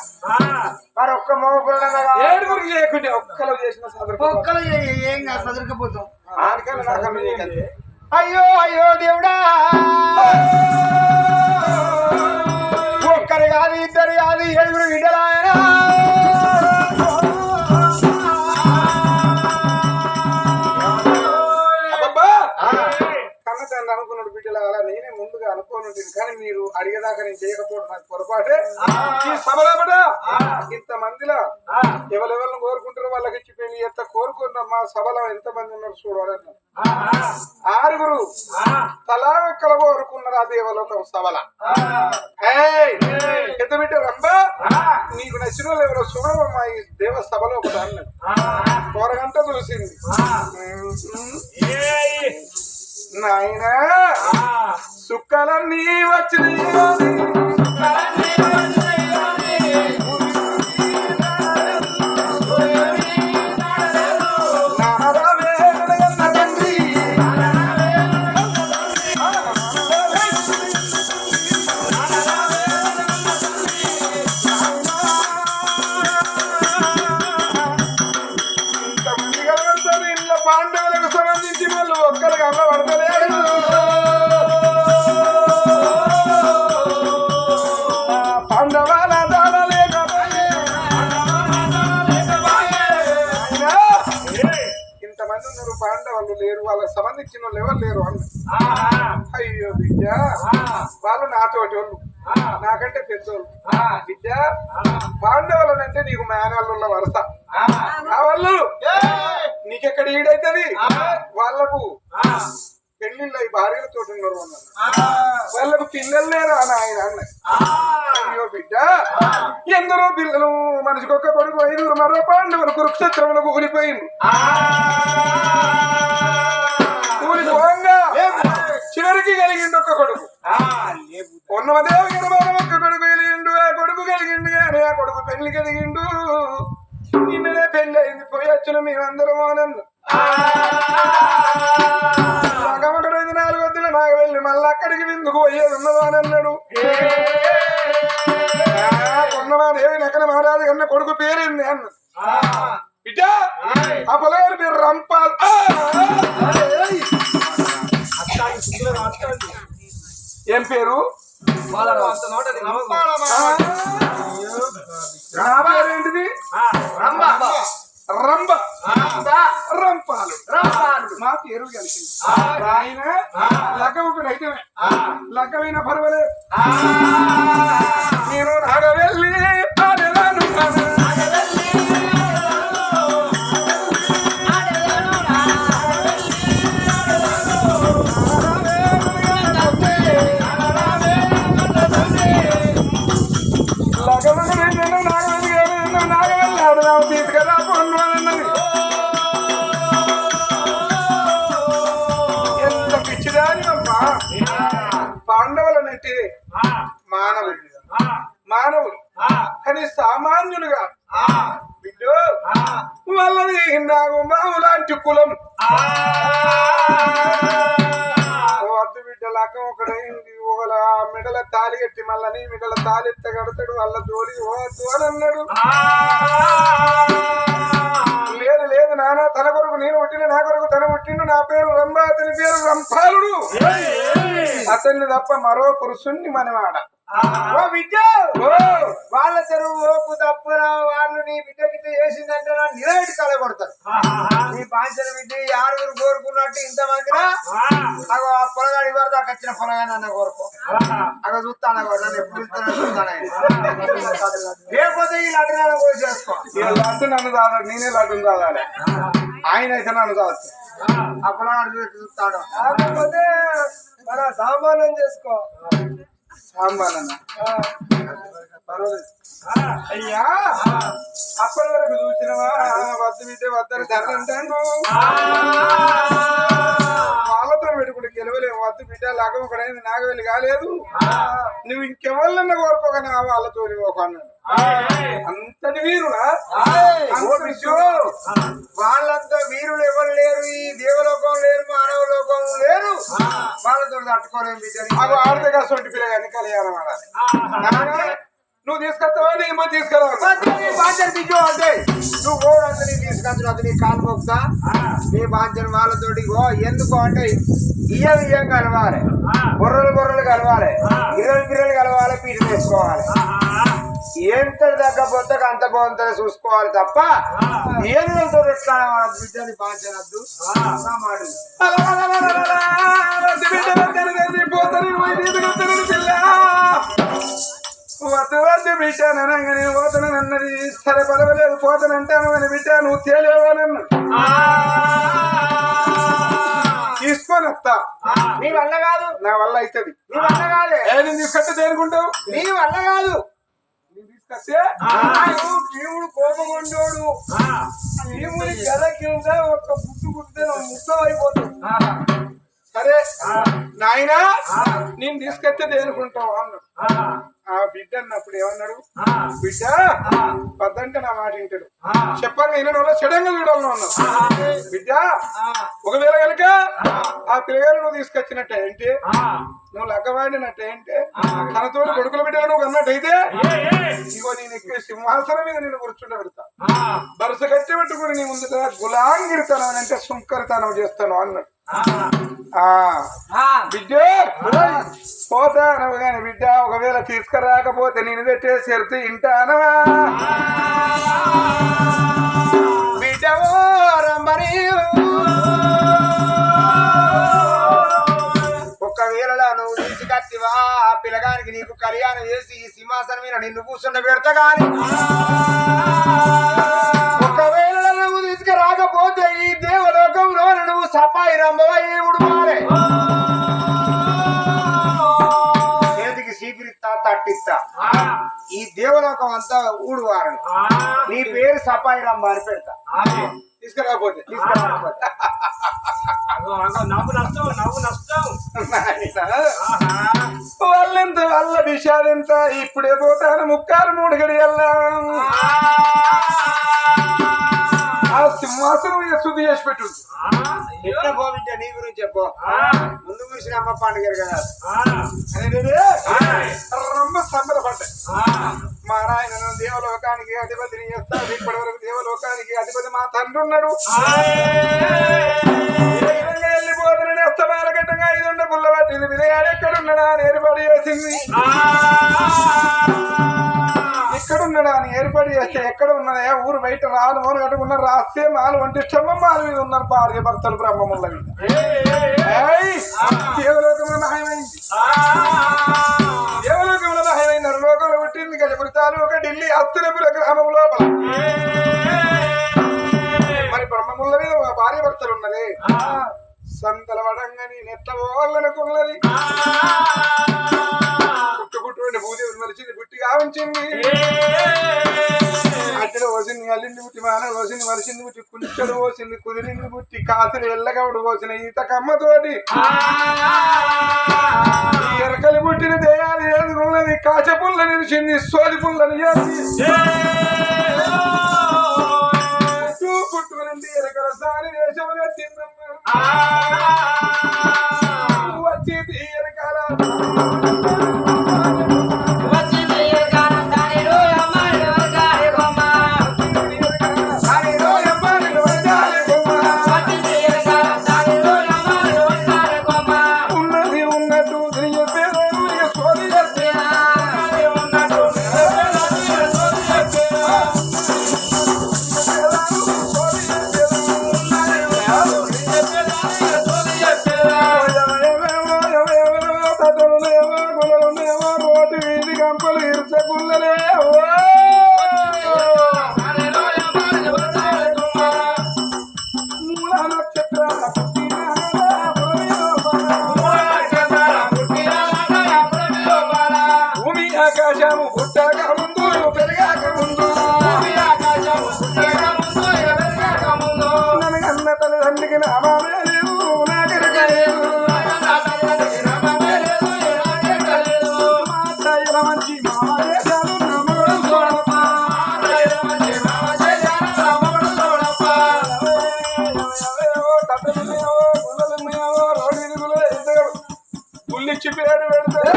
మరి ఒక్క మగ పిల్లగా ఏడుగురికి చేయకుంటే ఒక్కలు చేసిన సదరు ఒక్కలు ఏం కాదు చదువుకపోతాం. ఆడికల్లా నాకన్నా చేయకండి. అయ్యో అయ్యో దేవుడా ఒక్కరు కాదు ఇద్దరు కాదు ఏడుగురు విడలాయన కన్నతండ్రి అనుకున్నాడు బిడ్డల అలా నేనే ముందుగా అనుకోనుంది కానీ మీరు అడిగేదాకా నేను చేయకపోవడం నాకు పొరపాటే. ఈ సభలో ఇంత మందిలో ఎవరెవరిని కోరుకుంటారో వాళ్ళకి ఇచ్చి పెళ్లి ఎంత కోరుకున్న మా సభలో ఎంత మంది ఉన్నారు చూడాలన్న ఆరుగురు తలా ఒక్కల కోరుకున్నారు ఆ దేవలోకం సభల. ఎంత బిడ్డ రంబ నీకు నచ్చిన వాళ్ళు ఎవరో చూడవమ్మా ఈ దేవ సభలో ఒకటి అన్నది కూరగంట చూసింది. నాయనా సుక్కలన్నీ వచ్చినాయి పాండవులకు సంబంధించిన వాళ్ళు ఒక్కరికి అమ్మ పడతలేదు. పాండవాల దాడలేక ఇంతమంది ఉన్నారు పాండవులు లేరు వాళ్ళకి సంబంధించిన వాళ్ళు ఎవరు లేరు అన్న. అయ్యో బిడ్డ వాళ్ళు నాతోటి వాళ్ళు నాకంటే పెద్దోళ్ళు. బిడ్డ పాండవులనంటే నీకు మేనల్లో వరస వాళ్ళు నీకెక్కడ ఈడైతుంది వాళ్ళకు పెళ్లిళ్ళు అయి భార్యలతో ఉన్నారు అన్నారు. వాళ్ళకు పిల్లలు లేరా అని ఆయన అన్నది. అయ్యో బిడ్డ ఎందరో పిల్లలు మనిషికొక్క కొడుకు ఐదుగురు మరో పాండవులు కురుక్షేత్రములకు కూలిపోయింది. కూలిపోగా చివరికి కలిగిండు ఒక్క కొడుకు. ఉన్నమదేవి ఒక్క కొడుకు కలిగిండు. ఆ కొడుకు కలిగిండు కానీ ఆ కొడుకు పెళ్లి కలిగిండు. నిన్ననే పెళ్లి అయింది పోయొచ్చును మేమందరం నన్ను సగమకడైంది 4 వద్దులు నాకు వెళ్ళి మళ్ళీ అక్కడికి విందుకు పోయేది ఉన్నవానన్నాడు. ఉన్నవాదేవి నక్కన మహారాజు కన్నా కొడుకు పేరేంది అన్న. బిడ్డ ఆ పొలగారి పేరు రంపాల్. ఏం పేరు? నా పేరేంటిది? రంబ రంపాలు. మా పేరు కలిసింది. ఆయన లగ్గముకుడు అయితే లగ్గమైన పర్వాలేదు. నేను నాగవెల్లి ఎంత పిచ్చిదానివమ్మా. పాండవులనంటే మానవులు కానీ సామాన్యులుగా బిడ్డో వాళ్ళది నాకు మావులాంటి కులం. వద్దు బిడ్డ లగ్గం ఒకడైంది. ఒకల మెడల తాలి కట్టి మళ్ళా నీ మెడల తాలి ఎత్త కడతాడు వాళ్ళ జోలికి పోవద్దు అని అన్నాడు. లేదు లేదు నాన్న తన కొరకు నేను పుట్టిన నా కొరకు తన పుట్టిండు. నా పేరు రంభ అతని పేరు రంపాలుడు. అతన్ని తప్ప మరో పురుషుణ్ణి మనవాడ. ఓ బిడ్డ వాళ్ళ చెరువు తప్పున వాళ్ళు నీ బిడ్డకి చేసిందంటే నిలబెట్టి తలబడతారు. నీ పాంచల బిడ్డ 6 కోరుకున్నట్టు ఇంతమంది అగో ఆ పొలగాడి వరకు అక్కడ వచ్చిన పొలగాని అన్న కోరుకో అక్కడ చూస్తాను నన్ను ఎప్పుడు చూస్తాను. లేకపోతే ఈ లడ్డు కూడా చేసుకో. లడ్డు నన్ను తాదాడు నేనే లడ్డును తాదాలి. ఆయన అయితే నన్ను తాగుతాడు. ఆ పొలగాడు చూస్తాడు. కాకపోతే మన సామాన్యం చేసుకో. సాంబాలన్నా పర్వాలేదు అయ్యా. అప్పటి వరకు చూసినవా వద్దు బిడ్డ వద్దని ధరంటాను. వాళ్ళతో పెట్టుకుంటే గెలవలేము. వద్దు బిడ్డ లగ్గం ఒకడైంది నాగవెల్లి కాలేదు. నువ్వు ఇంకెవరినన్నా కోరుకోగానే వాళ్ళతో ఒక అన్నాడు. అంతటి వీరుడా? వాళ్ళంతా వీరులు ఎవరు లేరు. ఈ దేవలోకం లేరు, మానవ లోకం లేరు. వాళ్ళతో తట్టుకోలేము బిడ్డ. అవి ఆడత కాసొంటి పిల్లగాని కళ్యాణం ఆడాలి. నువ్వు తీసుకొస్తావా నీ ఏమో తీసుకురావాలి బాధ్యత బిడ్డో అంటే నువ్వు ఓడంతా నీ తీసుకొచ్చు అది నీ కాలు మొక్తా నీ బాధ్యత వాళ్ళతోటి ఎందుకు అంటే ఇయ్యం కలవాలి బొర్రలు కలవాలి గిర్రెలు కలవాలి పీట వేసుకోవాలి ఎంత తగ్గపోతే అంత పోతే చూసుకోవాలి తప్ప ఏనుగులతో ఎట్లా బిడ్డని బాధ్యనద్దు వద్దు వద్దు బిడ్డ అనగానే పోతానన్నది సరే పర్వాలేదు పోతానంటాను అని బిడ్డ నువ్వు తేలేవా నన్ను తీసుకొని వస్తా నీ వల్ల కాదు నా వల్ల అవుతుంది నీ వల్ల కాదే నేను తీసుకొస్తే తేనుకుంటావు నీ వల్ల కాదు తీసుకొస్తే భీముడు కోపగొండోడు భీముడి గద కింద ఒక గుడ్డు గుద్దే ముద్దం అయిపోతుంది సరే నాయనా నేను తీసుకొస్తే తేనుకుంటావు అన్నాడు ఆ బిడ్డ అన్నప్పుడు ఏమన్నాడు బిడ్డ పద్దంటే నా మాట వింటాడు చెప్పాను నేను చెడంగా చూడాలను అన్నాడు బిడ్డ ఒకవేళ కనుక ఆ పిల్లగారు నువ్వు తీసుకొచ్చినట్టే ఏంటి నువ్వు లగ్గవాడినట్టే ఏంటి తనతో కొడుకుల బిడ్డలు నువ్వు అన్నట్టయితే ఇగో నేను ఎక్కువ సింహాసనం మీద నేను కూర్చుంటే పెడతా వరుస కట్టి పెట్టుకుని నీ ముందు గులాంగిరితనం అంటే సుంకరితనం చేస్తాను అన్నాడు బిడ్డ పోతాను కానీ బిడ్డ ఒకవేళ తీసుకురాకపోతే నేను పెట్టే చెరుతు ఇంటానవా బిడ్డవో రమ్మని ఒకవేళ నువ్వు తీసుకొచ్చివా ఆ పిల్లగానికి నీకు కళ్యాణం చేసి ఈ సింహాసనం మీద నిన్ను కూర్చుండ పెడతా గాని ఒకవేళ నువ్వు తీసుకురాకపోతే ఈ దేవలోకంలో నువ్వు సపాయి రంభవయ్యి ఉడుమారే చేతికి సీపిరిస్తా తట్టిస్తా ఈ దేవలోకం అంతా ఊడువారని నీ పేరు సపాయి రంభ అని పెడతా తీసుకురాకపోతే వాళ్ళెంత వాళ్ళ విషయాలెంత ఇప్పుడే పోతాను ముక్కారు మూడు గడియల్లా ఆ సింహాసనం శుద్ధి చేసి పెట్టు ఎట్లా పోవింటే నీ గురించి చెప్పు ముందు చూసిన అమ్మ పండుగ కదా రొమ్మ సంబరపడ్డా మా నాయనను దేవలోకానికి అధిపతిని చేస్తాడు ఇప్పటి వరకు దేవలోకానికి అధిపతి మా తండ్రి ఉన్నాడు వెళ్ళిపోతున్న అస్తమాలగట్టంగా ఇదుండ పుల్లబట్టింది విలయాడు ఎక్కడున్నాడా అని ఏర్పాటు చేసింది ఎక్కడున్నాడా అని ఏర్పాటు చేస్తే ఎక్కడ ఉన్నదా ఊరు బయట రాను అని కట్టుకున్నారు రాస్తే మాలు వంటి స్తంభమాల మీద ఉన్నారు భార్య భర్తలు బ్రహ్మముల మీద దేవలోకంలో మహమైంది దేవలోకంలో మహమైనారు లోకంలో పుట్టింది గజపురి తాలూకా ఢిల్లీ అస్తినపుర గ్రామం లోపల మరి బ్రహ్మముల మీద భార్య భర్తలు ఉన్నది సంతల వడంగని నెట్ల పోవాలనుకున్నది పుట్టుకుంటుండే భూదేవుని మలిచింది పుట్టిగా ఉంచింది అట్టడు పోసింది అల్లింది పుట్టి మాన పోసింది మలిచింది పుట్టి కులిచ్చడు పోసింది కుదిరింది పుట్టి కాసులు ఎల్లగవుడు పోసిన ఈత కమ్మతోటి ఎరకలి పుట్టిన దేయాలు ఏదుకున్నది కాచ పుల్ల నిలిచింది సోది పుల్లని పుట్టుకునండి ఎరకల సారి వేషములు వచ్చి ఎరకాల ఆకాశము పుట్టక ముందు పెరగాక ముందు నన్ను తల్లిదండ్రికి నామాలే లేవు నాకెరక లేవు మాట్లాడిన మంచి మామలే చాలు నమ్మడు గుల్లిచ్చి పేరు పెడతారు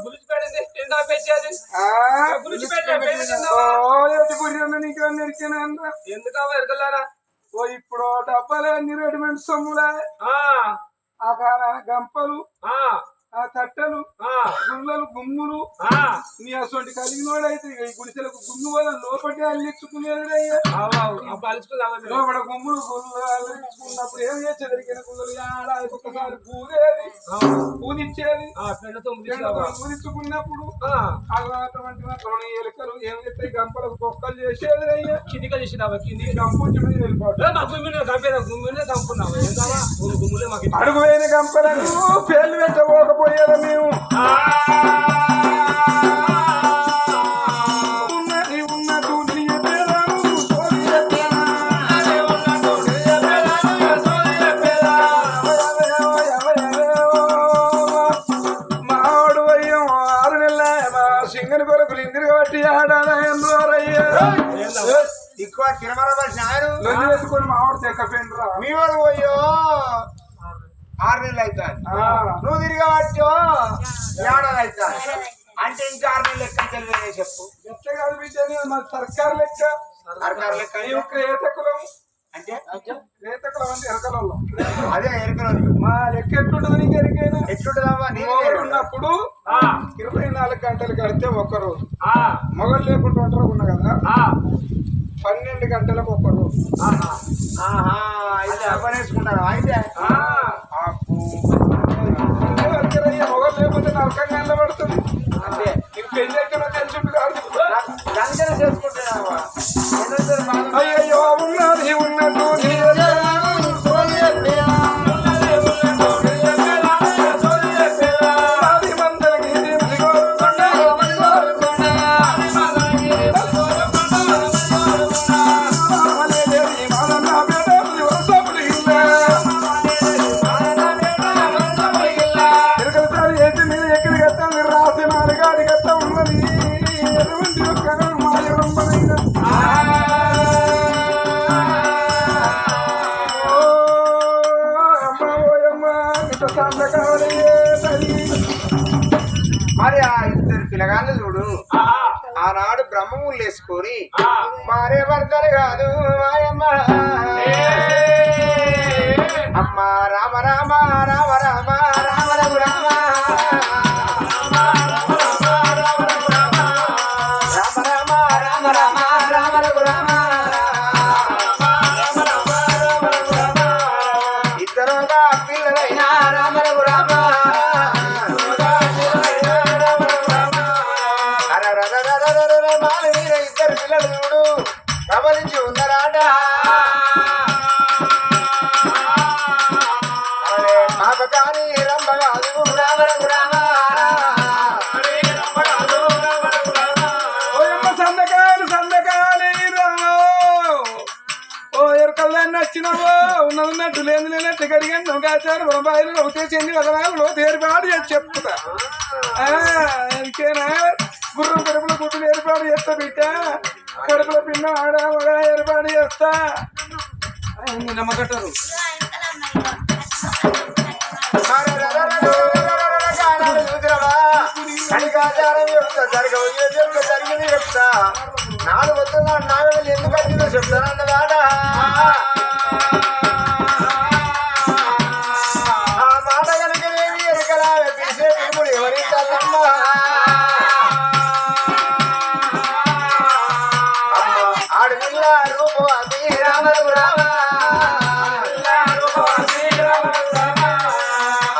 గులిచి పేరు ఎందుకు పెట్టేది గురించి నీకు ఎరికేనా ఎందుకు ఎరగలారా ఓ ఇప్పుడు డబ్బాలే అన్ని రెడీమేడ్ సొమ్ములే ఆ గంపలు ఆ తట్టలు గుళ్ళలు గుమ్ములు నీ అసలు కలిగినోడైతే ఈ గుడిసెలకు గుమ్ము వల్ల లోపటి అల్లించుకునేది లోపల గుమ్ములు గుళ్ళు అల్లించుకున్నప్పుడు ఏం చేసేది ఎరికిన గుళ్ళలు ఏడాదికి ఒక్కసారి పూదేది పూదిచ్చేది పూదించుకున్నప్పుడు అటువంటి మాత్రం ఎలుకలు ఏం చేస్తాయి గంపలకు బొక్కలు చేసేది అయ్యా కిందిగా చేసినావా కింది గంపుచ్చుడు అడుగు వేయని గంపలకు పేర్లు పెట్టబోకపోయేదా మేము మావాడు అయ్యం 6 నెలల మా సింగని కొరకులు ఇందిరి కాబట్టి ఆడాలయ్యా ఎక్కువ తిరమరవలసిన ఆయన లొల్లి వేసుకొని మావాడు తెక్కపోయినరా మీ వాడు పోయో 6 నెలలు అవుతాను నువ్వు తిరిగి వచ్చో 7 నెలలు అవుతాను అంటే ఇంకా 6 నెలలు లెక్క తెలియదే చెప్పు లెక్క కాదు బిడ్డ మా సర్కారు లెక్క సర్కారు లెక్క మేము క్రేతకులం అంటే క్రేతకులం అంటే ఎరకలలో అదే ఎరుకలో మా లెక్క ఎట్లుంటుంది నీకు ఎరికైనా ఎట్లుంటుందమ్మా మొగలు ఉన్నప్పుడు 24 గంటలు కడితే ఒక్కరోజు మొగలు లేకుండా ఒంటరి ఉన్నా కదా 12 గంటలకు ఒక్కరోజు వేసుకుంటారు అయితే మొగలు లేకపోతే నరకంగా నిలబడుతుంది అంటే నీకు పెళ్లి ఎక్కడ తెలిసి కాదు గంటలు చేసుకుంటున్నావా అయ్యో ఉన్నది ఉన్నట్టు మరి ఆ 2 పిల్లగాళ్ళు చూడు ఆనాడు బ్రహ్మములు వేసుకొని మారే భర్తలు కాదు అమ్మ రామ రామ రామ రామ రామ రఘు రామ రామ రామ రామ రామ రామ రఘు రామ ఇద్దరుగా పిల్లలైనా రామ రఘు రామ ఇద్దరు పిల్లలు చూడు ప్రబలించి ఉన్నారాట మాకు కానీ రంభ కాదు రామరఘు రామ ఓ ఎరకల్లాన్ని వచ్చినావో ఉన్నట్టు లేదు లేనట్టు గడిగాను నువ్వు కాచారు రూపాయలు ఒకటే చెంది వదనాలు ఏర్పాటు చేసి చెప్తా ఇంకేనా గుర్రం కడుపులో గుడ్డులు ఏర్పాటు చేస్తా బిడ్డ కడుపులో పిన్న ఆడ ఏర్పాటు చేస్తా నమ్మకట్టారు జరిగింది చెప్తా 4 వస్తున్నా 4 వేలు ఎందుకు వచ్చిందో చెప్తానన్నదాట ఆ మాట కనుక ఏమి ఎరకలా పిలిచే పిలుపుడు ఎవరించాలమ్మా ఆడపిల్ల రూపవతి రామరఘు రామ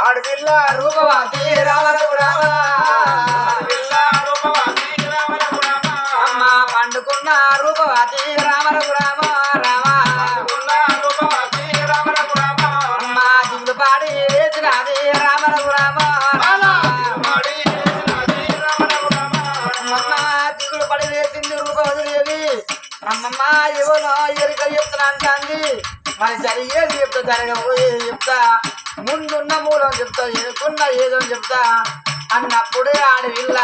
ఆడపిల్ల రూపవతి రామరఘు రామ అమ్మ పండుకున్న రూపవతి రామరఘు రామ రామ అమ్మ దిగులు పాడి వేసినది రామరఘు రామ అమ్మ దిగులు పడి వేసింది రూపవతి అమ్మమ్మ ఎవరో ఎరుక చెప్తున్నా అంటాంది మరి జరిగేది చెప్తా జరగబోయేది చెప్తా ముందున్న మూలం చెప్తా ఎనుకున్న ఏదో చెప్తా అన్నప్పుడే ఆడవిల్ల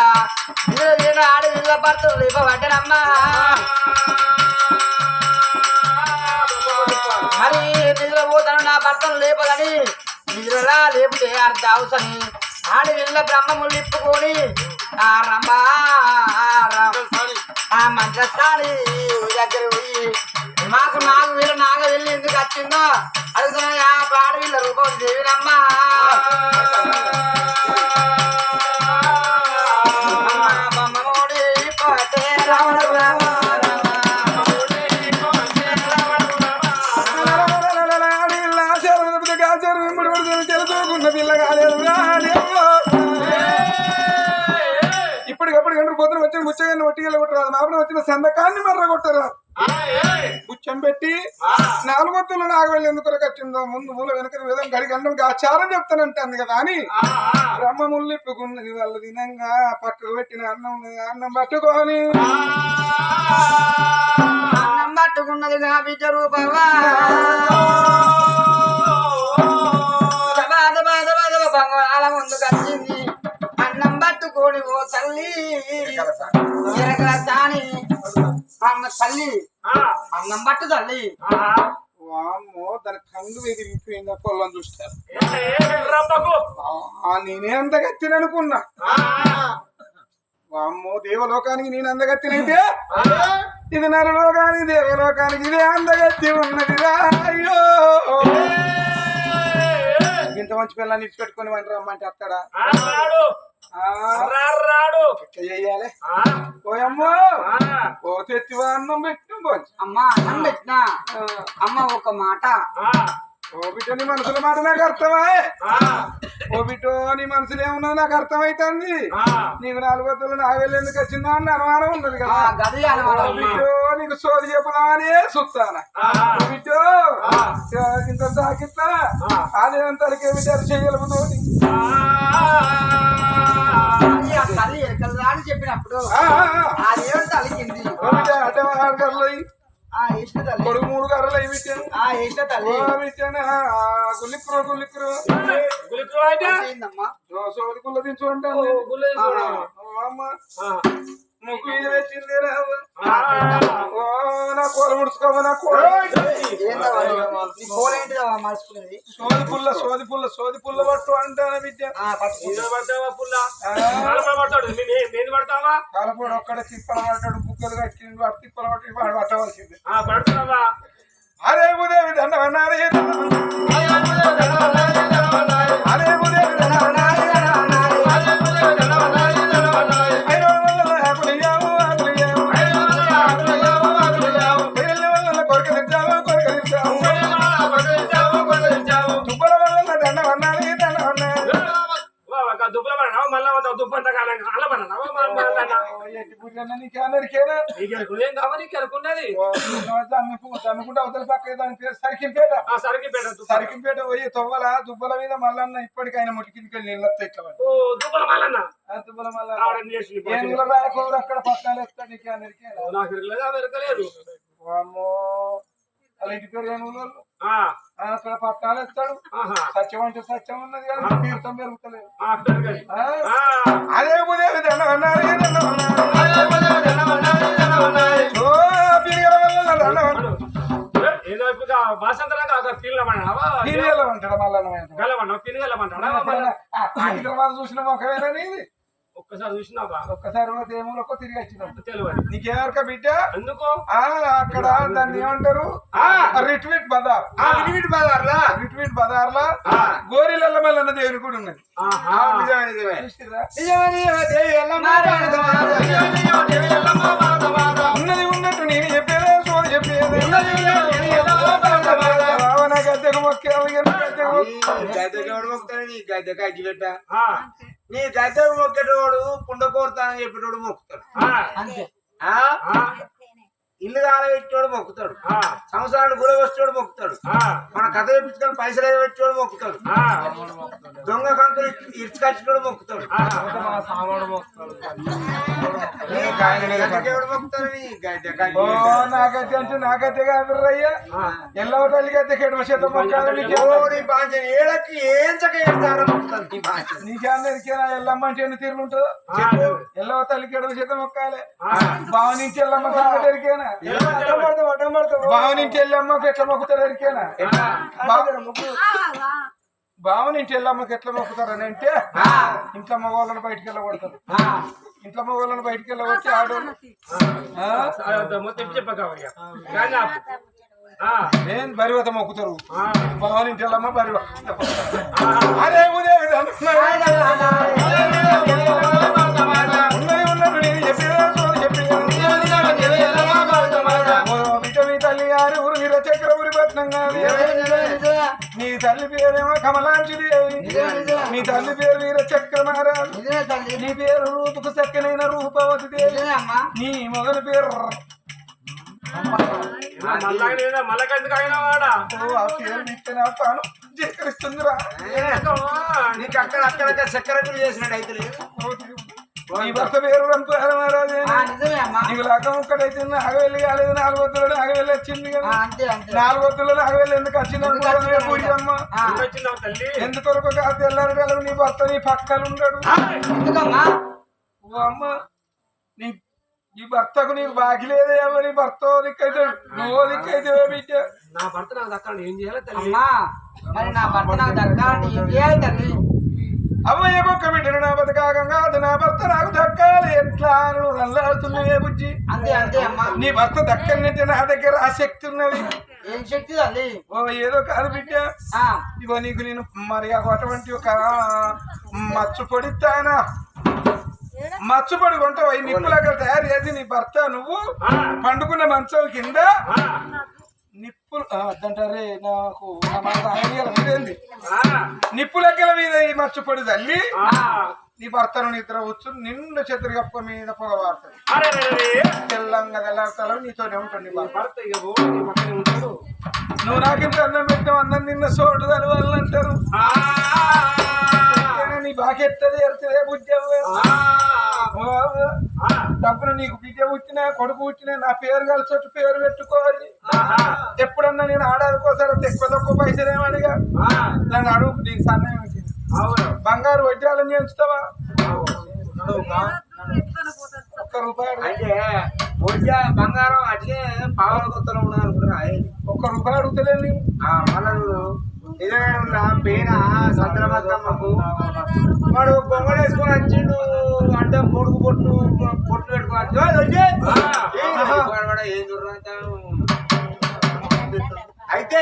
నేను ఆడవిల్ల భర్తలు లేపబడ్డానమ్మా మరి నిద్ర పోతాను నా భర్తను లేపదని నిద్రలా లేపితే అర్ధ అవసరం ఆడవిల్ల బ్రహ్మములు నిప్పుకొని ఆ రమ్మా ఆ మంత్రస్థాని దగ్గర పోయి మాకు నాగ వెళ్ళి ఎందుకు వచ్చిందో అడుగుతున్నా ఆ పాడ వీళ్ళ రూపం దేవినమ్మా బొమ్మడి పోతే రావణ ఇప్పటికప్పుడు గంటలు పొద్దున వచ్చిన ముచ్చగాన్ని ఒట్టిగల కొట్టరాదు నాపడ వచ్చిన సందకాన్ని మర్ర కొట్టరాదు ముచ్చం పెట్టి నాలుగొత్తులు నాగవెళ్ళి ఎందుకు కట్టిందో ముందు మూల వెనక విధంగా గడికి అన్నం ఆచారం చెప్తానంటాను కదా అని బ్రహ్మ ముల్లిప్పుకున్నది వాళ్ళు దినంగా పక్కకు పెట్టిన అన్నం పట్టుకొని అన్నం పట్టుకున్నది నా బిడ్డ రూపవా బంగాళ ముందుకు వచ్చింది అన్నం పట్టుకొని ఓ తల్లి ఎరగల సాని అన్న తల్లి అన్నం పట్టు తల్లి వామ్మో దాని కంగు ఎదిరిపోయింది పొలం చూస్తారు నేనే అందగత్తిననుకున్నా వామ్మో దేవలోకానికి నేను అందగత్తినైతే ఇది నరలోకానికి దేవలోకానికి ఇదే అందగత్తి ఉన్నది అయ్యో ఇంత మంచి పిల్లల్ని ఇచ్చిపెట్టుకుని వంట రమ్మంటే అత్తడా ఎట్లా చెయ్యాలి పోయమ్మో ఓ తెచ్చివా అన్నం పెట్టు అమ్మా అన్నం పెట్టినా అమ్మ ఒక మాట ఓ బిడ్డ నీ మనసుల మాట నాకు అర్థమా ఓ బిడ్డో నీ మనసులు ఏమన్నా నాకు అర్థమైతుంది నీకు నాలుగొత్తులు నాకు వెళ్ళి ఎందుకు వచ్చిందో అని అనుమానం ఉండదు కదా బిడ్డో నీకు సోది చెప్పుదామని చూస్తాను బిడ్డో ఇంత సాకిస్తా అదే అంతలకే బిడ్డ చేయగలుగుతూ తల్లి ఎక్కడ అని చెప్పినప్పుడు అదేమిటి తలిగింది అడ్డలు కొడుకు 3 కర్రలు అయి పెట్టాను పెట్టాను గుల్లిక్కురు సోది గుల్ల దించుకుంటాను ముగ్గు ఇది పెట్టింది నా కూర ముడుచుకోవా నా కూర సోది పుల్ల పట్టు అంటాను బిడ్డ కాలపూడ ఒక్కడ తిప్పల పట్టాడు బుక్కలు కట్టిండు వాడు తిప్పల పట్టి వాడు పట్టవలసింది అరే ఉదయం దండవన్నారే అరే ఉదయం అనుకుంటే అవతల పక్క దాని పేరు సరికింపేట పోయి తొవ్వల దుబ్బల మీద మల్లన్న ఇప్పటికైనా ముట్టికి నీళ్ళు ఇట్లా దుబ్బల మల్లన్న అక్కడ పక్కన ఎత్తాడు వాళ్ళ ఇంటి పేరు ఏమో అక్కడ పట్టాలు ఎత్తాడు సత్యం అంటే సత్యం ఉన్నది కానీ తీర్థం పెరుగుతలేదు అదే ఉదయం చూసిన ఒకవేళ నీది ఒక్కసారి చూసినావా ఒక్కసారి ఏమో తిరిగి వచ్చినావు తెలియదు నీకేమరక బిడ్డ ఎందుకు అక్కడ దాన్ని ఏమంటారు రిట్వీట్ బజార్లా గోరిలల్ల మల్లన్న దేవుని కూడా ఉన్నది ఉన్నది ఉన్నట్టు నేను చెప్పేదే సోది చెప్పేది గద్దెకు గద్దెకు అగ్గి పెట్ట నీ గద్దెకు మొక్కేటోడు పుండ కోరుతానని చెప్పేటోడు మొక్కుతాడు ఇల్లు కాలబెట్టేవాడు మొక్కుతాడు సంవత్సరాలు గుల వచ్చేవాడు మొక్కుతాడు మన కథ చెప్పించుకొని పైసలు పెట్టేవాడు మొక్కుతాడు దొంగ కంకులు ఇరుచుకొచ్చేవాడు మొక్కుతాడు నాకైతే అంటే నాకైతే కాదు రయ్యా ఎల్లవ తల్లికైతే కేడు చేత మొక్కాలి ఏడకి ఏం నీకేనా ఎల్లమ్మ అంటే ఎన్ని తీరులు ఉంటుందో ఎల్లవ తల్లి కేడు చేత మొక్కాలి బావ నుంచి ఎల్లమ్మ సంగతి ఎరికేనా బావనింటి వెళ్ళమ్మకి ఎట్లా మొక్కుతారు ఎరికేనా బావనింటి వెళ్ళమ్మకి ఎట్లా మొక్కుతారని అంటే ఇంట్లో మగవాళ్ళని బయటకు వెళ్ళకూడతారు ఇంట్లో మొగోళ్ళని బయటికి వెళ్ళబట్టి ఆడోళ్ళు మొత్తం చెప్పకవయ్యా నేను బరివత మొక్కుతారు పవన్ ఇంటిల్లమ్మ బరివ అదే ఉదయం ఉన్నది నేను చెప్పిన తల్లి గారి ఊరు వీర చక్ర ఊరి పట్నం కాదు నీ తల్లి పేరేమో కమలాంజలిదేవి నీ తల్లి పేరు వీర చక్ర మహారాజు నీ పేరు రూపుకు చక్కనైన రూపవతి దేవి నీ మొదటి పేరు జీకరిస్తుందిరా నీకు అక్కడ చక్కెర చేసినట్టు అయితే నీ భర్త పేరు రంపరాజే నీకు లగ్గం ఒక్కటైతే నాగవెల్లి కాలేదు 4 వద్దులలో నాగవెల్లి వచ్చింది కదా 4 వద్దులలో నాగవెల్లి ఎందుకు వచ్చిందమ్మ ఎందుకొరకు కాదు తెల్లారు నీ భర్త నీ పక్కలు ఉండడు అమ్మ నీ ఈ భర్తకు నీకు బాకి లేదే నీ భర్త దిక్కైతే నువ్వు దిక్కైతే బిడ్డ నా భర్త నాకు దక్కాలి ఏం చేయాలి తల్లి మరి నా భర్త నాకు దక్కాలంటే ఏం చేయాలి తల్లి అమ్మయ్య ఒక్క బిడ్డను నా బతకాగంగా అది నా భర్త నాకు దక్కాలి ఎట్లా నువ్వు నల్లాడుతున్నావే బుజ్జి అంతే అంతే అమ్మా నీ భర్త దక్కనంటే నా దగ్గర ఆ శక్తి ఉన్నది ఏం శక్తి తల్లి ఓ ఏదో కాదు బిడ్డ ఇగో నీకు నేను మరి అటువంటి ఒక మచ్చు పొడిస్తానా మచ్చుపడి కొంటావు ఈ నిప్పులక్కడ తయారు చేసి నీ భర్త నువ్వు పండుకున్న మంచం కింద నిప్పులు అద్దంటారే నాకు ఏంది నిప్పులెక్కల మీద ఈ మచ్చుపడి తల్లి నీ భర్తను నిద్ర వచ్చు నిండు చెతురు కప్ప మీద పొగ వాడుతుంది తెల్లంగా తెల్లాడతాలో నీతోనే ఉంటుంది భర్త నువ్వు నాకింత అన్నం పెట్టావు అన్నం నిన్న సోటు తలవాలంటారు నీ బాకెత్తది ఎడుతుంది బుద్ధి తప్పున నీకు బిడ్డ పుట్టినా కొడుకు పుట్టినా నా పేరు కలిసి పేరు పెట్టుకోవాలి ఎప్పుడన్నా నేను ఆడాదుకోసారి ఎక్కువ తక్కువ పైసలు ఏమడిగా నన్ను అడుగు నీకు సన్నయం బంగారు వడ్డాలని చేస్తావా ₹1 అంటే బంగారం అట్లే పావుల కొత్తలో ఉన్నది అనుకుంటున్నా ₹1 అడుగుతలేదు మళ్ళా నిజమేనా పేన సత్తల బతుకమ్మకు వాడు బొమ్మలు వేసుకొని వచ్చిండు అంటే పొడుగు పొట్టు పెట్టుకోవచ్చు ఏం చూడంత అయితే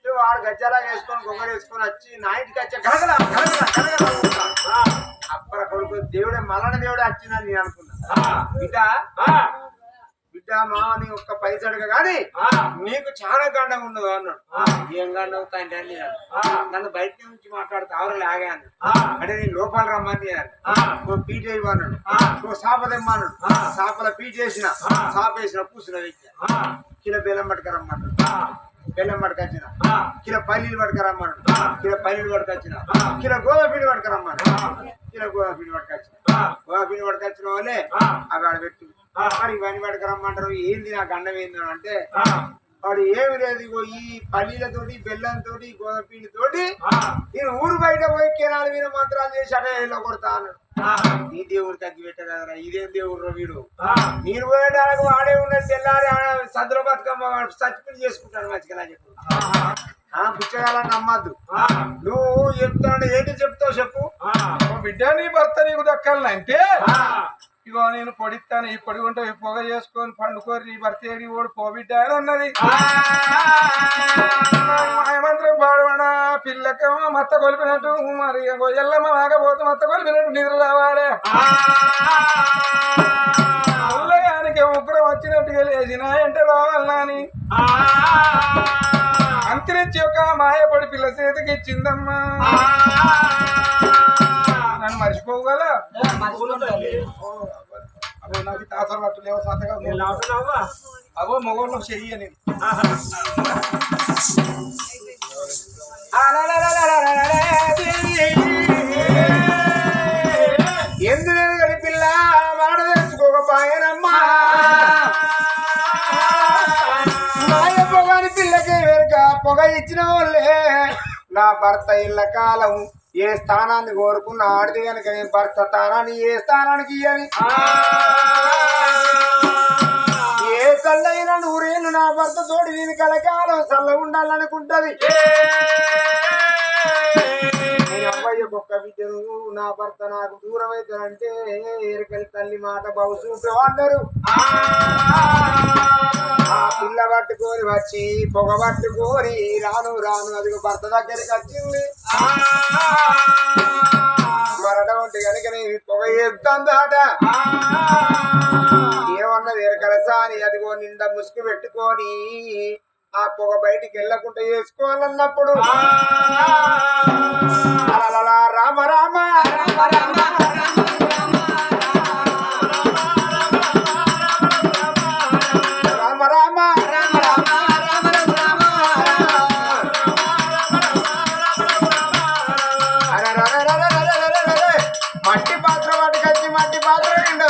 వాడు గజ్జాలా వేసుకొని బొమ్మలు వేసుకొని వచ్చి నా ఇంటికి వచ్చా గలగల అప్పర కొడుకు దేవుడే మలన దేవుడే వచ్చిందని నేను అనుకున్నా బిడ్డ మామ నీ ఒక్క పైసడుగా కానీ నీకు చాలా గండం ఉండదు అన్నాడు ఏం గండం అవుతాయంటే అని నన్ను బయట నుంచి మాట్లాడుతూ ఆవరలు ఆగాను అంటే నేను లోపల రమ్మని నువ్వు పీట ఇవ్వన్నాడు నువ్వు సాప తెమ్మన్నాడు సాపల పీట వేసిన సాప వేసిన పూసిన వ్యక్తి కిలో బెల్లం పట్టుకరమ్మన్నాడు బెల్లం పట్టుకొచ్చిన కిలో పల్లీలు పట్టుకరమ్మన్నాడు కిలో పల్లీలు పట్టుకొచ్చిన కిలో గోధుమ పిండి పట్టుకరమ్మన్నాడు కిలో గోధుమ పిండి పట్టుకొచ్చిన గోధుమ పిండి పట్టుకొచ్చిన వాళ్ళే అవి ఆడ పెట్టు మరి ఇవన్నీ పట్టుకురమ్మంటారు ఏంది నాకు అన్నం ఏంది అంటే వాడు ఏమి లేదు ఈ పల్లీలతోటి బెల్లంతోటి గోధుమ పిండితోటి నేను ఊరు బయట పోయి కెనాలు మీద మంత్రాలు చేసి అటలో కొడతా అన్నాడు ఈ దేవుడు తగ్గి పెట్టగలరా ఇదేం దేవుడు వీడు నేను పోయేటానికి వాడే ఉన్నది తెల్లారి సద్దుల బతుకమ్మ చచ్చిపోయి చేసుకుంటాడు మంచిగా చెప్పు పుచ్చగాలని నమ్మద్దు నువ్వు చెప్తాను ఏంటి చెప్తావు చెప్పు బిడ్డ నీ భర్త నీకు దక్కాలంటే ఇగో నేను పొడిస్తాను ఈ పొడి ఉంటే పొగ చేసుకొని పండుకోరి నీ భర్త ఏడి ఓడి పోబిడ్డ అని అన్నది మాయమంత్రం పాడవడా పిల్లకేమో మత్త కొలిపినట్టు మరి ఎల్లమ్మ ఆగపోతే మత్త కొలిపినట్టు నిద్ర రావాలి ఉల్లగానికి ఉగ్రం వచ్చినట్టుగా లేచిన అంటే రావాలని అంతరించి ఒక మాయపడి పిల్ల చేతికి ఇచ్చిందమ్మా నన్ను మర్చిపోగల అబ్బో నాకు తాతలు పట్టు లేవో సాతగా అగో మొగోళ్ళు చెయ్యి అని ఎందు లేదు కానీ పిల్ల మాట తెలుసుకోకపోయానమ్మా మాయ పొగని పిల్లకి వెనుక పొగ ఇచ్చిన వాళ్ళే నా భర్త ఇళ్ళ కాలం ఏ స్థానాన్ని కోరుకున్న ఆడితే కనుక నేను భర్త స్థానాన్ని ఏ స్థానానికి ఇయ్యని ఏ చల్లైన నూరేళ్ళు నా భర్త తోడి నేను కలకాలం చల్ల ఉండాలనుకుంటది నేను అబ్బాయి ఒక్క బిడ్డను నా భర్త నాకు దూరం అవుతానంటే ఎరకలి తల్లి మాట బహుశూపే అన్నారు. ఆ పిల్ల పట్టుకొని వచ్చి పొగ పట్టుకొని రాను రాను అది భర్త దగ్గరికి వచ్చింది. మరట ఉంటే కనుక నేను పొగ చేస్తాందాట. ఏమన్నది ఎరకలసా అని అదిగో నిండా ముసుగు పెట్టుకొని ఆ పొగ బయటికి వెళ్ళకుండా చేసుకోవాలన్నప్పుడు అలా రామ రామ రామ రామ మట్టి పాత్ర పట్టుకొచ్చి మట్టి పాత్ర నిండు